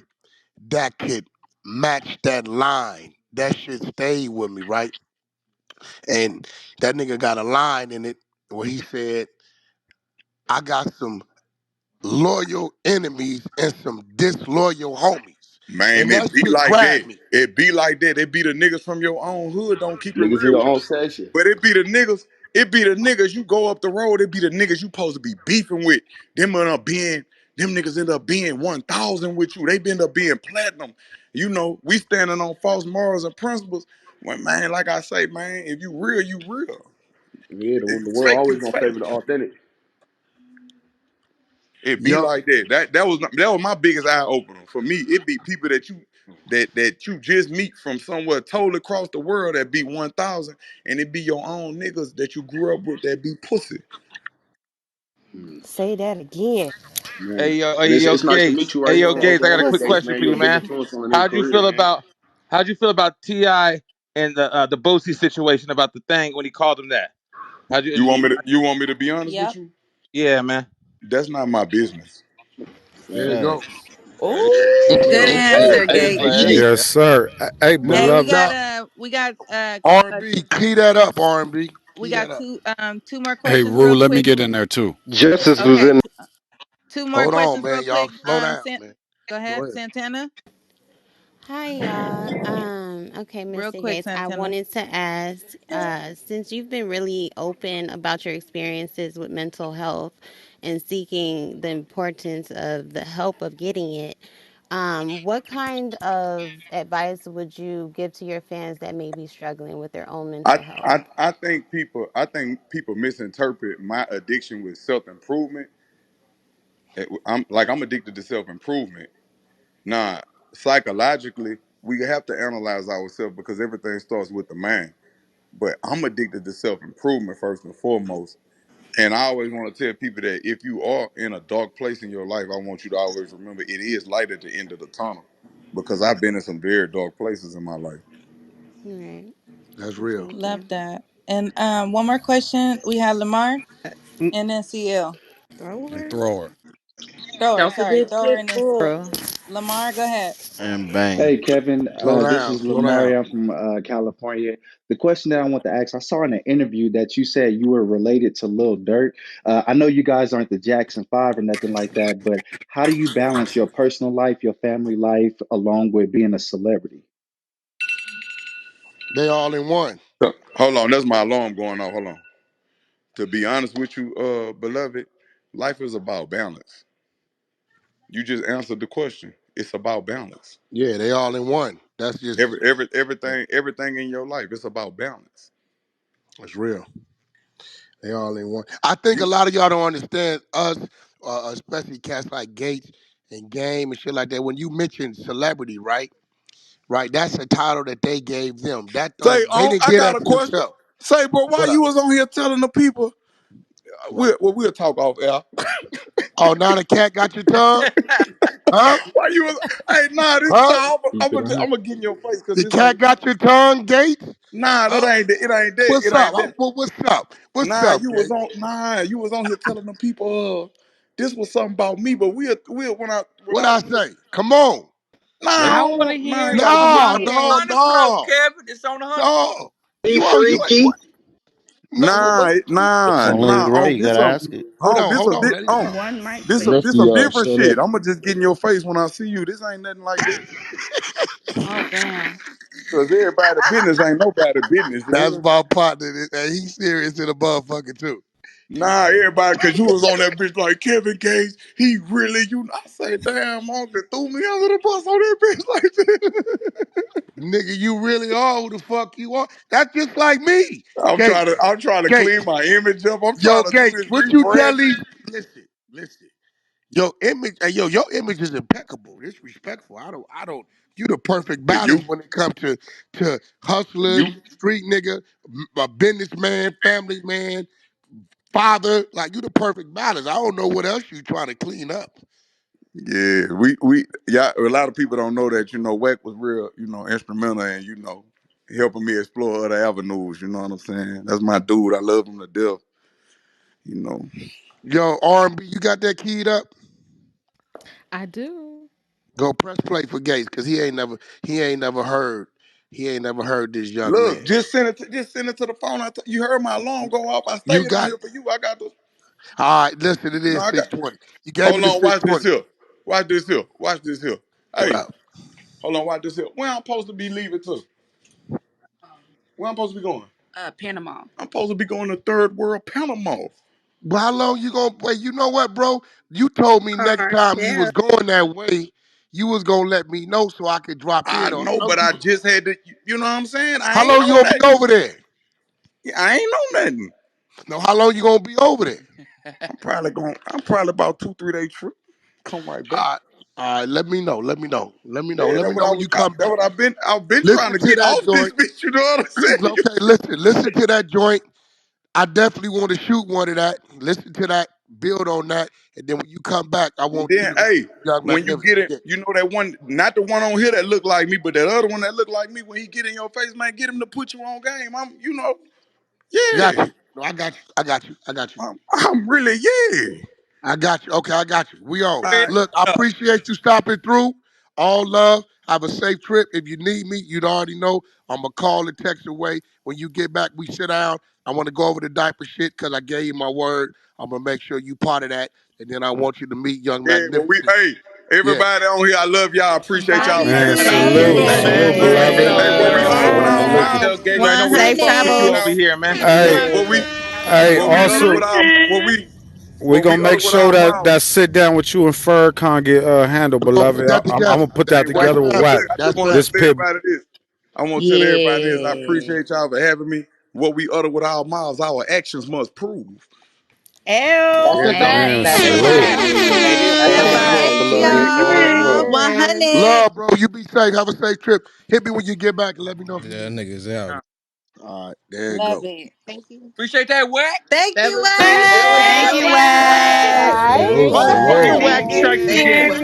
B: that could match that line. That shit stayed with me, right? And that nigga got a line in it where he said, I got some loyal enemies and some disloyal homies.
L: Man,
B: And
L: it
B: that
L: be
B: shit
L: like that.
B: grabbed me.
L: It be like that. It be the niggas from your own hood don't keep it
D: Niggas in
L: real
D: your
L: with
D: own
L: you.
D: section.
L: But it be the niggas you go up the road, it be the niggas you supposed to be beefing with. Them niggas end up being 1,000 with you. They end up being platinum. You know, we standing on false morals and principles. When man, like I say, man, if you real, you real.
D: Yeah,
L: If
D: the
L: you
D: world
L: fake, you
D: always gonna
L: fake.
D: favor the authentic.
L: It be
B: Yo,
L: like that. That was my biggest eye opener. For me, it be people that you just meet from somewhere totally across the world that be 1,000, and it be your own niggas that you grew up with that be pussy.
D: Mm,
G: Say that again.
L: Man,
D: and
U: Hey, yo,
D: it's nice to
U: Gates.
D: meet you
U: Hey,
D: right here
U: yo,
D: on
U: Gates. I got a quick
G: Pussy.
D: Gates,
U: question
D: man.
U: for
D: You're
U: you,
D: a big
U: man.
D: influence on their
U: How'd you
D: career,
U: feel
D: man.
U: about How'd you feel about Ti and the Boosie situation about the thing when he called him that? How'd you?
L: you want me to be honest with
I: Yep.
L: you?
U: Yeah, man.
L: That's not my business.
B: there you go.
K: Facts.
A: Good
G: Ooh.
D: Hey,
A: answer,
D: hey,
A: Gates.
D: hey,
B: Hey,
D: Gate.
K: Yes, sir. Hey,
A: Hey,
B: now,
K: beloved.
B: R&B, key that up, R&B.
A: we
B: Key
A: got
B: that up.
A: two more
K: Hey,
A: questions
K: Rue,
A: real
K: let me
A: quick.
K: get in there too.
W: Justice was
A: Okay,
W: in.
A: two more
B: Hold on,
A: questions real
B: man. Y'all
A: quick.
B: slow down, man.
A: Go
B: Go
A: ahead,
B: ahead.
A: Santana.
C: Hi y'all. Okay,
A: Real
C: Mr.
A: quick,
C: Gates, I
A: Santana.
C: wanted to ask, since you've been really open about your experiences with mental health and seeking the importance of the help of getting it, what kind of advice would you give to your fans that may be struggling with their own
L: I
C: mental health?
L: I think people misinterpret my addiction with self improvement. I'm addicted to self improvement. Nah, psychologically, we have to analyze ourselves because everything starts with the mind. But I'm addicted to self improvement first and foremost. And I always want to tell people that if you are in a dark place in your life, I want you to always remember it is light at the end of the tunnel. Because I've been in some very dark places in my life.
C: All right.
B: That's real.
C: Thank
A: Love
C: you.
A: that. And one more question. We have Lamar and then CL.
G: Throw
K: And
G: her.
K: throw it.
A: Thrower,
I: Don't
A: sorry,
I: forget
A: thrower and then
I: Pitbull.
A: Lamar, go ahead.
M: And bang.
O: Hey, Kevin, this is
B: Slow
O: Lamari.
B: down.
O: I'm from California. The question that I want to ask, I saw in an interview that you said you were related to Lil Durk. I know you guys aren't the Jackson 5 or nothing like that, but how do you balance your personal life, your family life, along with being a celebrity?
B: They all in one.
L: Hold on, that's my alarm going off. Hold on. To be honest with you, beloved, life is about balance. You just answered the question. It's about balance.
B: Yeah, they all in one. That's just
L: Everything in your life, it's about balance.
B: that's real. They all in one. I think a
L: You
B: lot of y'all don't understand us, especially cats like Gates and Game and shit like that. When you mention celebrity, right? Right, that's a title that they gave them. That
L: say,
B: they didn't
L: I
B: get
L: got
B: that
L: a
B: for
L: question.
B: themselves.
L: Say, bro, why
B: What
L: you
B: up?
L: was on here telling the people?
B: What?
L: We'll talk off air.
B: Oh, now the cat got your tongue? Huh?
L: Why you was? Hey, nah, this
B: Huh?
L: nah.
O: Keep it on.
L: I'm gonna get in your face because
B: The
L: this
B: cat
L: ain't.
B: got your tongue, Gates?
L: Nah, that
B: Huh?
L: ain't. It ain't that.
B: What's
L: It
B: up?
L: ain't that.
B: What's up? What's
L: Nah,
B: up,
L: you was
B: Gates?
L: on. Nah, you was on here telling the people. This was something about me, but we'll
B: What I say? Come on.
L: Nah,
B: Let me,
L: I
F: I
L: don't
F: want to
L: want. Nah,
F: hear
L: I ain't
F: it.
L: gotta do
B: no,
L: that.
F: Say
B: no,
F: it.
R: Hundred proof,
B: no,
R: Kevin. It's on 100 proof.
B: no.
N: Be
B: You ain't
N: freaky.
B: no.
M: It's only right. You gotta ask it.
B: Hold on. Let him talk.
F: One mic,
O: Lift
L: This
F: please.
L: some
O: you up.
L: different
O: Shut
L: shit.
O: up.
L: I'ma just get in your face when I see you. This ain't nothing like that.
F: Oh damn.
L: Cause everybody business ain't nobody business. You
B: That's
L: heard?
B: my partner, and he's serious in the motherfucker too.
L: Nah, everybody, cause you was on that bitch like Kevin Gates. He really, I say, damn, Uncle threw me under the bus on that bitch like that.
B: Nigga, you really are who the fuck you are. That's just like me. Gates,
L: I'm trying to clean
B: Gates,
L: my image up. I'm
B: yo,
L: trying to do
B: Gates.
L: this
B: What you tell
L: rebranding.
B: these? Listen. Your image, and your image is impeccable. It's respectful. I don't. You the perfect
L: For
B: balance
L: you,
B: when it comes to
L: for
B: hustler,
L: you.
B: street nigga, a businessman, family man, father. Like you the perfect balance. I don't know what else you trying to clean up.
L: Yeah, yeah. A lot of people don't know that. Wack was real, instrumental and helping me explore other avenues. You know what I'm saying? That's my dude. I love him to death. You know.
B: Yo, R&B, you got that keyed up?
C: I do.
B: Go press play for Gates, cause he ain't never heard this young
L: Look,
B: man.
L: just send it to the phone. You heard my alarm go off. I
B: You
L: stayed on
B: got
L: here
B: it.
L: for you. I got the.
B: All right, listen, it
L: No,
B: is
L: I got.
B: 620. You gave me
L: Hold
B: the
L: on. Watch this
B: 620.
L: here. Watch this here. Watch this here.
B: What
L: Hey,
B: up?
L: hold on. Watch this here. Where I'm supposed to be leaving to? Where I'm supposed to be going?
F: Panama.
L: I'm supposed to be going to Third World Panama.
B: But how long you gonna wait? You know what, bro? You told me next
V: Car
B: time you was
V: share.
B: going that way, you was gonna let me know so I could drop
L: I
B: in on
L: know,
B: some
L: but I
B: people.
L: just had to. You know what I'm saying? I
B: How
L: ain't
B: long you
L: know
B: gonna be
L: nothing.
B: over there?
L: Yeah, I ain't know nothing.
B: No, how long you gonna be over there?
L: I'm probably about 2 3 day trip. Come right back.
B: All right, all right. Let me know. Let me know. Let me know.
L: Yeah,
B: Let
L: that's
B: me
L: what
B: know
L: I
B: when
L: was.
B: you come
L: That's
B: back.
L: what I've been trying
B: Listen
L: to
B: to
L: get
B: that
L: off this
B: joint.
L: bitch. You know what I'm saying?
B: Okay, listen to that joint. I definitely want to shoot one of that. Listen to that. Build on that, and then when you come back, I
L: And
B: want you
L: then,
B: to meet
L: hey,
B: Young
L: when you get
B: Magnificent.
L: it,
B: Yeah.
L: you know that one, not the one on here that look like me, but that other one that look like me. When he get in your face, man, get him to put you on game. Yeah,
B: Got you. No, I got you. I got you. I got you.
L: I'm really, yeah.
B: I got you. Okay, I got you. We on.
L: All right.
B: Look, I appreciate you stopping through. All love. Have a safe trip. If you need me, you'd already know. I'm going to call and text away. When you get back, we sit down. I want to go over the diaper shit because I gave you my word. I'm going to make sure you part of that. And then I want you to meet Young
L: Yeah, well,
B: Magnificent.
L: everybody on here, I love y'all. Appreciate
F: Bye,
L: y'all for
M: Man,
L: coming out.
F: Kevin.
A: Love you,
M: salute,
L: Hey,
M: salute,
A: Kevin.
F: Bye.
M: beloved.
L: hey, what we
M: That's
L: other
M: what
L: with
M: I'm
L: our
M: gonna look at.
L: mouths,
U: Tell Gabe I know we
G: Safe
U: fuck with you
A: 100.
U: over
G: travels.
U: here, man.
M: Hey,
F: Bye.
M: hey,
L: what we utter
M: also
L: with our,
M: we
L: what
M: gonna
L: we utter
M: make
L: with
M: sure
L: our
M: that
L: mouths.
M: that sit down with you and Farrakhan get handled,
B: We're going to put
M: beloved.
B: that
M: I'm
B: together.
M: gonna put that
L: Hey,
B: That's
M: together with Wack.
B: family.
L: I just
B: That's
L: want to
M: This
B: family.
L: tell
M: pit.
L: everybody this. I want to tell everybody this. I
F: Yeah.
L: appreciate y'all for having me. What we utter with our mouths, our actions must prove.
U: That's a
G: Ew.
U: fact.
M: Man,
U: That's a
F: Hey.
M: salute.
U: fact.
A: Hey.
U: That's a
M: All
U: fact.
M: love,
G: Thank
M: beloved. All
G: y'all.
M: love.
A: 100.
B: Love, bro. You be safe. Have a safe trip. Hit me when you get back and let me know if you
K: Yeah,
B: need me.
K: niggas out.
B: All right. There you
F: Love
B: go.
F: it.
V: Thank you.
R: Appreciate that, Wack.
A: Thank
V: That
A: you,
V: was
A: Wax.
V: good.
G: Thank
F: Thank
G: you,
F: you,
V: Thank you.
F: Wax.
G: Wax.
V: Thank
M: Salute,
V: you.
M: salute.
U: Motherfucking
A: Bye.
U: Wack
V: Thank
U: strikes
V: you.
U: again.
G: Bye.